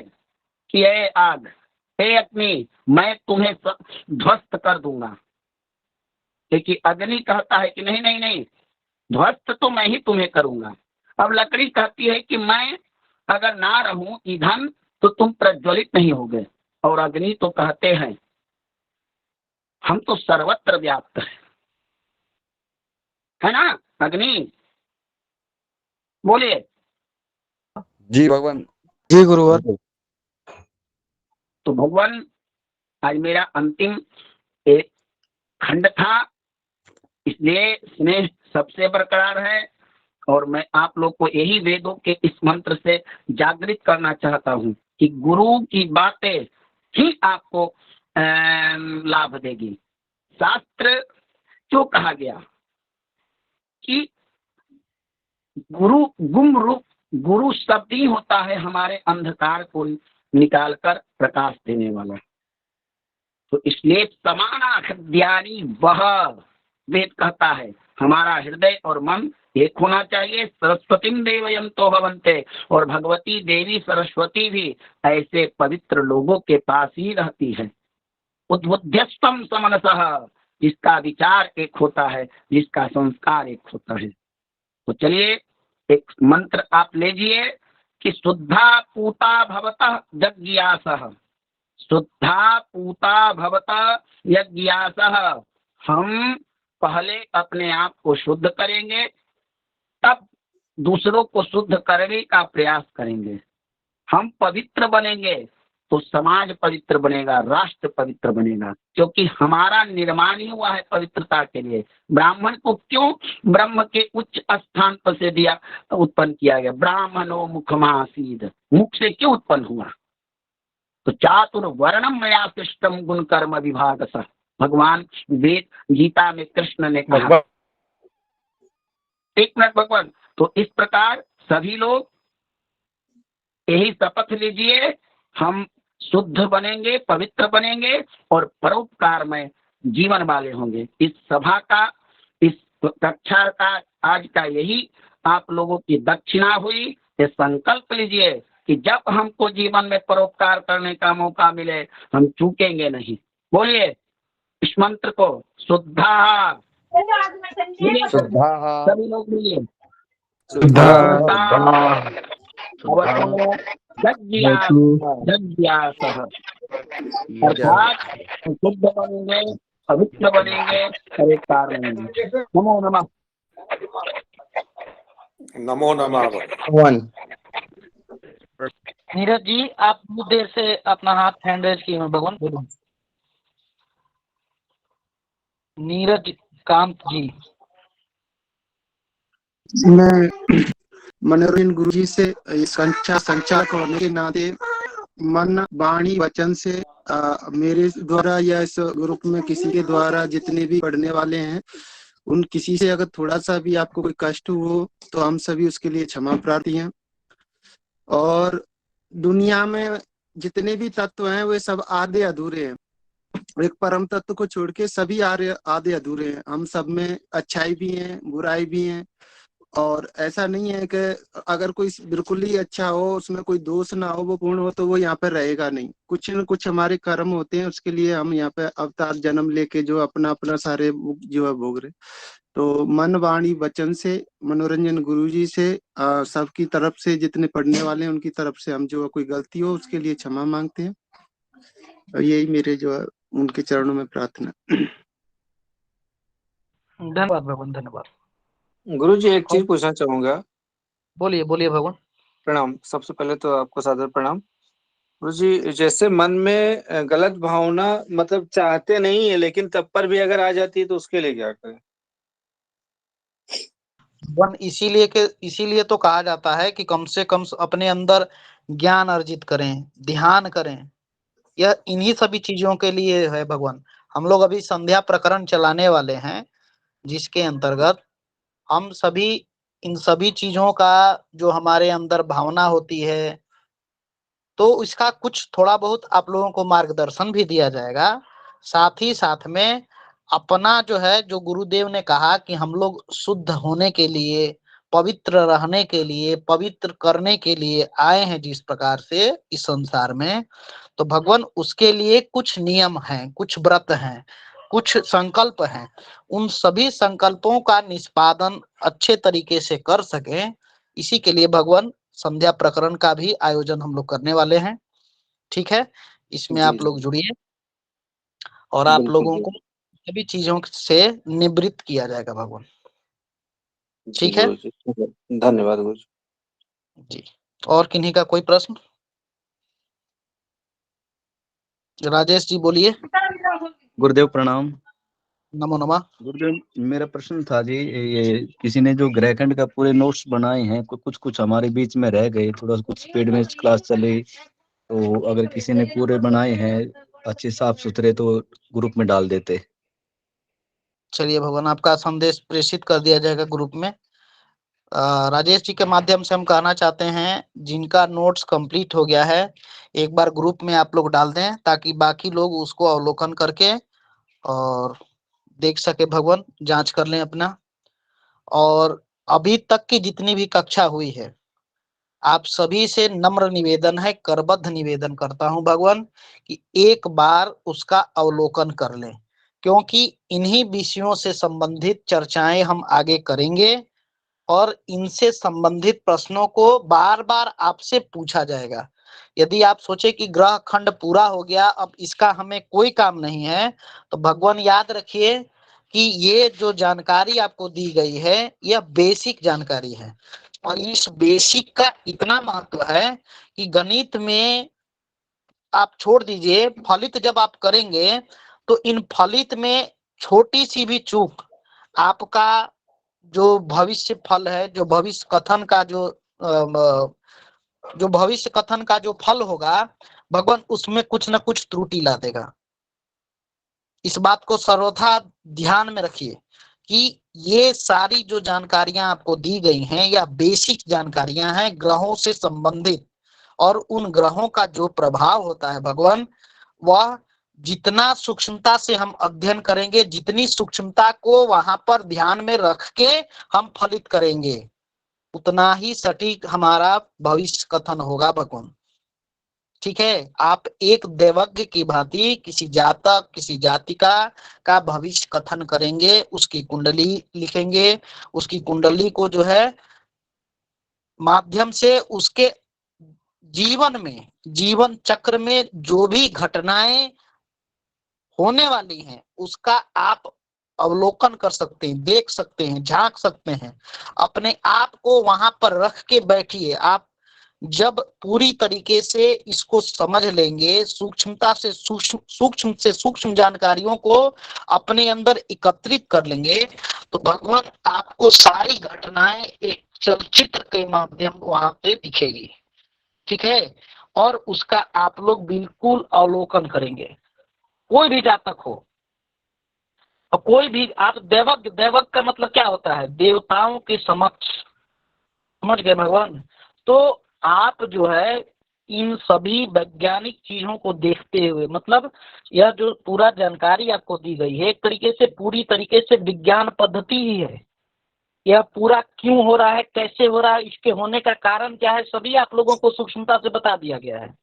कि ए आग, हे अग्नि, मैं तुम्हें ध्वस्त कर दूंगा, लेकिन अग्नि कहता है कि नहीं नहीं नहीं, ध्वस्त तो मैं ही तुम्हें करूंगा। अब लकड़ी कहती है कि मैं अगर ना रहूं ईंधन तो तुम प्रज्वलित नहीं होगे, और अग्नि तो कहते हैं हम तो सर्वत्र व्याप्त है ना। अग्नि बोलिए। जी भगवान। जी गुरुवर। तो भगवान, आज मेरा अंतिम एक खंड था, इसलिए स्नेह सबसे बरकरार है, और मैं आप लोग को यही वेदों के इस मंत्र से जागृत करना चाहता हूं कि गुरु की बातें ही आपको लाभ देगी। शास्त्र क्यों कहा गया कि गुरु शब्द ही होता है हमारे अंधकार को निकालकर प्रकाश देने वाला। तो इसलिए समाना हृदयानि वह, वेद कहता है हमारा हृदय और मन एक होना चाहिए। सरस्वतीं देवयन्तो भवन्ते, और भगवती देवी सरस्वती भी ऐसे पवित्र लोगों के पास ही रहती है। उद्बुद्धस्तम समनसः, जिसका विचार एक होता है, जिसका संस्कार एक होता है। तो चलिए एक मंत्र आप लीजिए कि शुद्धा पूता भवतः यज्ञासः, शुद्धा पूता भवतः यज्ञासः। हम पहले अपने आप को शुद्ध करेंगे, तब दूसरों को शुद्ध करने का प्रयास करेंगे। हम पवित्र बनेंगे, तो समाज पवित्र बनेगा, राष्ट्र पवित्र बनेगा, क्योंकि हमारा निर्माण ही हुआ है पवित्रता के लिए। ब्राह्मण को क्यों ब्रह्म के उच्च स्थान पर से दिया, उत्पन्न किया गया? ब्राह्मणो मुखमासीद, मुख से क्यों उत्पन्न हुआ? तो चातुर्वर्णम मया सृष्टम गुण कर्म विभागसः, भगवान वेद गीता में कृष्ण ने कहा। एक मिनट भगवान। तो इस प्रकार सभी लोग यही शपथ लीजिए, हम शुद्ध बनेंगे, पवित्र बनेंगे और परोपकार में जीवन वाले होंगे। इस सभा का, इस कक्षा का आज का यही आप लोगों की दक्षिणा हुई। ये संकल्प लीजिए कि जब हमको जीवन में परोपकार करने का मौका मिले हम चूकेंगे नहीं। बोलिए इस मंत्र को, शुद्धा, सभी लोग बोलिए अर्थात शुद्ध बनेंगे, पवित्र बनेंगे, परोपकार बनेंगे। नमो नमः। नमो नमः। नीरज जी, आप बहुत देर से अपना हाथ हैंड रेज किए हैं, भगवान बोलो। नीरज कांत जी। मैं मनोरंजन गुरुजी से संचालक होने के नाते मन वाणी वचन से मेरे द्वारा या इस ग्रुप में किसी के द्वारा जितने भी पढ़ने वाले हैं उन किसी से अगर थोड़ा सा भी आपको कोई कष्ट हो तो हम सभी उसके लिए क्षमा प्रार्थी हैं। और दुनिया में जितने भी तत्व हैं वे सब आधे अधूरे हैं, एक परम तत्व को छोड़ के सभी आधे अधूरे हैं। हम सब में अच्छाई भी है, बुराई भी है, और ऐसा नहीं है कि अगर कोई बिल्कुल ही अच्छा हो, उसमें कोई दोष ना हो, वो पूर्ण हो, तो वो यहाँ पर रहेगा नहीं। कुछ न कुछ हमारे कर्म होते हैं, उसके लिए हम यहाँ पे अवतार जन्म लेके जो अपना अपना सारे जो है भोग रहे। तो मन वाणी वचन से मनोरंजन गुरुजी से सबकी तरफ से जितने पढ़ने वाले हैं उनकी तरफ से हम जो कोई गलती हो उसके लिए क्षमा मांगते हैं। और यही मेरे जो है उनके चरणों में प्रार्थना। धन्यवाद भगवान, धन्यवाद। गुरुजी एक चीज पूछना चाहूंगा। बोलिए बोलिए भगवान। प्रणाम। सबसे पहले तो आपको सादर प्रणाम। गुरुजी, जैसे मन में गलत भावना मतलब चाहते नहीं है लेकिन तब पर भी अगर आ जाती है तो उसके लिए क्या करें? इसीलिए तो कहा जाता है कि कम से कम अपने अंदर ज्ञान अर्जित करें, ध्यान करें। यह इन्हीं सभी चीजों के लिए है भगवान। हम लोग अभी संध्या प्रकरण चलाने वाले हैं, जिसके अंतर्गत हम सभी इन सभी चीजों का जो हमारे अंदर भावना होती है, तो इसका कुछ थोड़ा बहुत आप लोगों को मार्गदर्शन भी दिया जाएगा। साथ ही साथ में अपना जो है, जो गुरुदेव ने कहा कि हम लोग शुद्ध होने के लिए, पवित्र रहने के लिए, पवित्र करने के लिए आए हैं जिस प्रकार से इस संसार में, तो भगवान उसके लिए कुछ नियम हैं, कुछ व्रत हैं, कुछ संकल्प हैं। उन सभी संकल्पों का निष्पादन अच्छे तरीके से कर सके, इसी के लिए भगवान संध्या प्रकरण का भी आयोजन हम लोग करने वाले हैं। ठीक है, इसमें आप लोग जुड़िए और आप लोगों को सभी चीजों से निवृत्त किया जाएगा भगवान। ठीक है, धन्यवाद गुरु जी। और किन्हीं का कोई प्रश्न? राजेश जी बोलिए। गुरुदेव प्रणाम। नमो नमः। गुरुदेव, मेरा प्रश्न था जी, ये किसी ने जो ग्रहखंड का पूरे नोट्स बनाए हैं, कुछ हमारे बीच में रह गए, थोड़ा कुछ स्पीड में क्लास चली, तो अगर किसी ने पूरे बनाए हैं अच्छे साफ सुथरे तो ग्रुप में डाल देते। चलिए भगवान, आपका संदेश प्रेषित कर दिया जाएगा ग्रुप में। राजेश जी के माध्यम से हम कहना चाहते हैं, जिनका नोट्स कंप्लीट हो गया है एक बार ग्रुप में आप लोग डाल दें, ताकि बाकी लोग उसको अवलोकन करके और देख सके, भगवान जांच कर लें अपना। और अभी तक की जितनी भी कक्षा हुई है, आप सभी से नम्र निवेदन है, करबद्ध निवेदन करता हूं भगवान, कि एक बार उसका अवलोकन कर लें, क्योंकि इन्हीं विषयों से संबंधित चर्चाएं हम आगे करेंगे और इनसे संबंधित प्रश्नों को बार बार आपसे पूछा जाएगा। यदि आप सोचे कि ग्रह खंड पूरा हो गया, अब इसका हमें कोई काम नहीं है, तो भगवान याद रखिए कि ये जो जानकारी आपको दी गई है यह बेसिक जानकारी है, और इस बेसिक का इतना महत्व है कि गणित में आप छोड़ दीजिए, फलित जब आप करेंगे तो इन फलित में छोटी सी भी चूक आपका जो भविष्य फल है, जो भविष्य कथन का जो भविष्य कथन का जो फल होगा, भगवान उसमें कुछ न कुछ त्रुटि ला देगा। इस बात को सर्वथा ध्यान में रखिए कि ये सारी जो जानकारियां आपको दी गई हैं या बेसिक जानकारियां हैं ग्रहों से संबंधित, और उन ग्रहों का जो प्रभाव होता है भगवान, वह जितना सूक्ष्मता से हम अध्ययन करेंगे, जितनी सूक्ष्मता को वहां पर ध्यान में रख के हम फलित करेंगे, उतना ही सटीक हमारा भविष्य कथन होगा भगवान। ठीक है, आप एक देवज्ञ की भांति किसी जातक, किसी जातिका का भविष्य कथन करेंगे, उसकी कुंडली लिखेंगे, उसकी कुंडली को जो है माध्यम से उसके जीवन में, जीवन चक्र में जो भी घटनाएं होने वाली हैं उसका आप अवलोकन कर सकते हैं, देख सकते हैं, झांक सकते हैं। अपने आप को वहां पर रख के बैठिए। आप जब पूरी तरीके से इसको समझ लेंगे, सूक्ष्मता से सूक्ष्म जानकारियों को अपने अंदर एकत्रित कर लेंगे, तो भगवान आपको सारी घटनाएं एक चलचित्र के माध्यम वहां पे दिखेगी। ठीक है, और उसका आप लोग बिल्कुल अवलोकन करेंगे। कोई भी जातक हो और कोई भी, आप देवज्ञ, देवज्ञ का मतलब क्या होता है? देवताओं के समक्ष, समझ गए भगवान? तो आप जो है इन सभी वैज्ञानिक चीजों को देखते हुए, मतलब यह जो पूरा जानकारी आपको दी गई है एक तरीके से पूरी तरीके से विज्ञान पद्धति ही है। यह पूरा क्यों हो रहा है, कैसे हो रहा है, इसके होने का कारण क्या है, सभी आप लोगों को सूक्ष्मता से बता दिया गया है।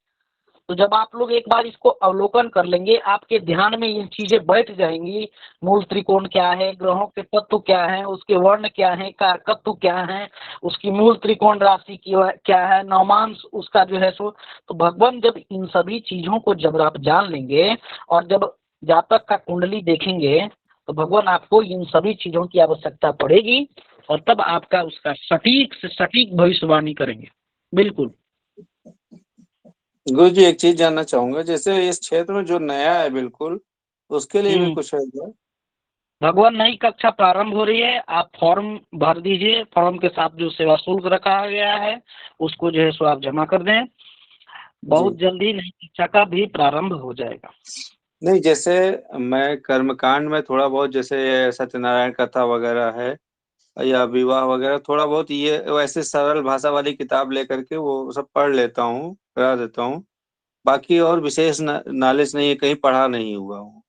तो जब आप लोग एक बार इसको अवलोकन कर लेंगे, आपके ध्यान में ये चीजें बैठ जाएंगी। मूल त्रिकोण क्या है, ग्रहों के तत्व क्या है, उसके वर्ण क्या है, कारकत्व क्या है, उसकी मूल त्रिकोण राशि क्या है, नवमांश उसका जो है सो, तो भगवान जब इन सभी चीजों को जब आप जान लेंगे और जब जातक का कुंडली देखेंगे, तो भगवान आपको इन सभी चीजों की आवश्यकता पड़ेगी और तब आपका उसका सटीक से सटीक भविष्यवाणी करेंगे। बिल्कुल गुरु जी, एक चीज जानना चाहूंगा, जैसे इस क्षेत्र में जो नया है बिल्कुल, उसके लिए भी कुछ है क्या? भगवान नई कक्षा प्रारंभ हो रही है, आप फॉर्म भर दीजिए। फॉर्म के साथ जो सेवा शुल्क रखा गया है उसको जो है सो आप जमा कर दें। बहुत जल्दी नई कक्षा का भी प्रारंभ हो जाएगा। नहीं, जैसे मैं कर्मकांड में थोड़ा बहुत, जैसे सत्यनारायण कथा वगैरह है या विवाह वगैरह, थोड़ा बहुत ये वैसे सरल भाषा वाली किताब लेकर के वो सब पढ़ लेता हूँ, करा देता हूँ। बाकी और विशेष नॉलेज नहीं है, कहीं पढ़ा नहीं हुआ हूँ।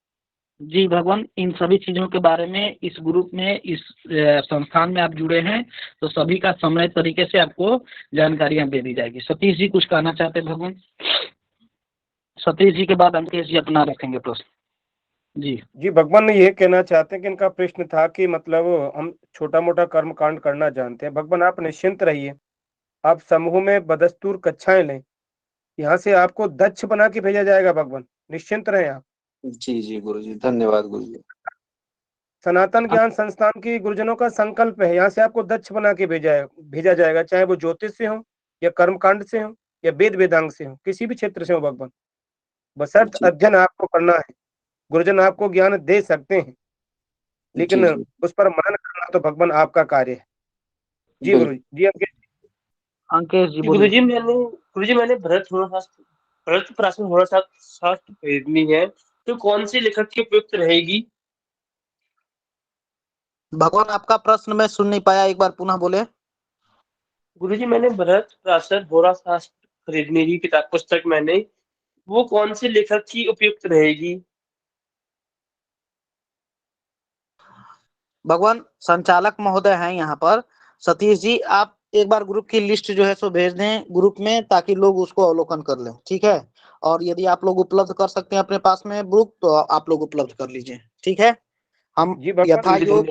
जी भगवान, इन सभी चीजों के बारे में इस ग्रुप में, इस संस्थान में आप जुड़े हैं तो सभी का समय तरीके से आपको जानकारियां दे दी जाएगी। सतीश जी कुछ कहना चाहते हैं भगवान? सतीश जी के बाद अंकेश जी अपना रखेंगे प्रश्न। जी भगवान ये कहना चाहते हैं कि इनका प्रश्न था कि मतलब हम छोटा मोटा कर्म कांड करना जानते हैं। भगवान आप निश्चिंत रहिए, आप समूह में बदस्तूर कक्षाएं लें, यहाँ से आपको दक्ष बना के भेजा जाएगा। भगवान निश्चिंत रहें आप। जी जी गुरु जी, धन्यवाद गुरु जी। सनातन ज्ञान संस्थान की गुरुजनों का संकल्प है, यहाँ से आपको दक्ष बना के भेजा जाएगा, चाहे वो ज्योतिष से हो या कर्मकांड से हो या वेद वेदांग से हो, किसी भी क्षेत्र से हो भगवान। बशर्त अध्ययन आपको करना है। गुरुजन आपको ज्ञान दे सकते हैं, लेकिन उस पर मनन करना तो भगवान आपका कार्य है। जी गुरु जी। अंकेश जी गुरु जी मैंने भरत प्राचीन होरा शास्त्र खरीदनी है, तो कौन सी लेखक की उपयुक्त रहेगी? भगवान आपका प्रश्न मैं सुन नहीं पाया, एक बार पुनः बोले। गुरुजी मैंने भरत प्राचीन होरा शास्त्र खरीदनी की किताब, पुस्तक मैंने, वो कौन से लेखक की उपयुक्त रहेगी? भगवान संचालक महोदय हैं यहाँ पर, सतीश जी आप एक बार ग्रुप की लिस्ट जो है सो भेज दें ग्रुप में, ताकि लोग उसको अवलोकन कर लें। ठीक है, और यदि आप लोग उपलब्ध कर सकते हैं अपने पास में बुक, तो आप लोग उपलब्ध कर लीजिए। ठीक है, हम यथायोग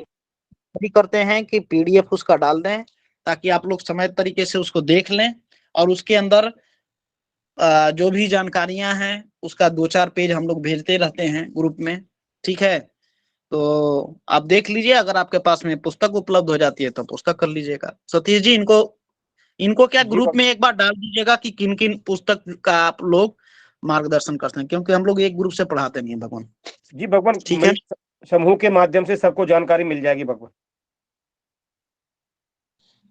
भी करते हैं कि पीडीएफ उसका डाल दें, ताकि आप लोग समय तरीके से उसको देख लें और उसके अंदर जो भी जानकारियां हैं उसका 2-4 पेज हम लोग भेजते रहते हैं ग्रुप में। ठीक है, तो आप देख लीजिए, अगर आपके पास में पुस्तक उपलब्ध हो जाती है तो पुस्तक कर लीजिएगा। सतीश जी इनको क्या ग्रुप में एक बार डाल दीजिएगा कि किन किन पुस्तक का आप लोग मार्गदर्शन करते हैं, क्योंकि हम लोग एक ग्रुप से पढ़ाते नहीं है भगवान। जी भगवान, ठीक है, समूह के माध्यम से सबको जानकारी मिल जाएगी भगवान।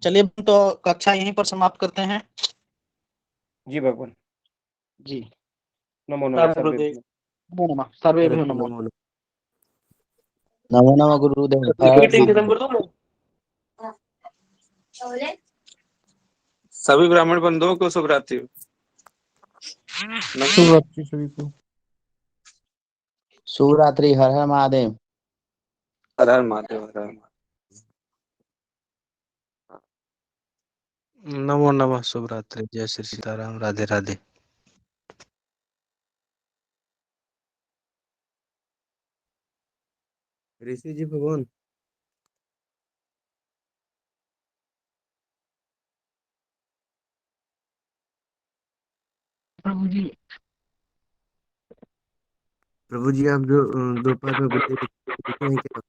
चलिए तो कक्षा यहीं पर समाप्त करते हैं। जी भगवान, जी, नमो नमः सर्वे गुरुदेव। नमो नमः सर्वेभ्यो नमो नमो नमो नमः गुरुदेव। मीटिंग खत्म कर दूं मैं? सभी ब्राह्मण बंधुओं को शुभ रात्रि। शुभ रात्रि सभी को। शुभ रात्रि। हर हर महादेव। हर हर महादेव, हर हर महादेव। नमो नमः, शुभ रात्रि, जय श्री सीताराम, राधे राधे। ऋषि जी भगवान। प्रभु जी, प्रभु जी आप जो दोपहर में गुरुदेव लिखे हैं क्या?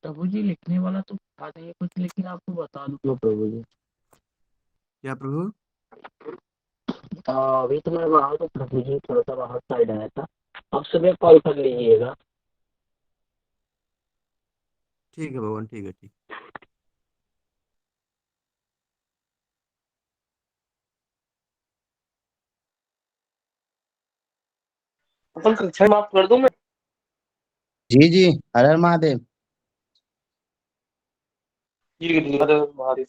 प्रभु जी लिखने वाला तो बता देंगे कुछ, लेकिन आपको बता दूं प्रभु जी। क्या प्रभु? अभी तो मैं बाहर तो प्रभु जी थोड़ा सा बाहर साइड आया था, आप सुबह कॉल कर लीजिएगा। ठीक है भगवान, ठीक है, ठीक। अपन कक्षा समाप्त कर दूं मैं? जी जी, हर हर महादेव। जी गुरुदेव, महादेव।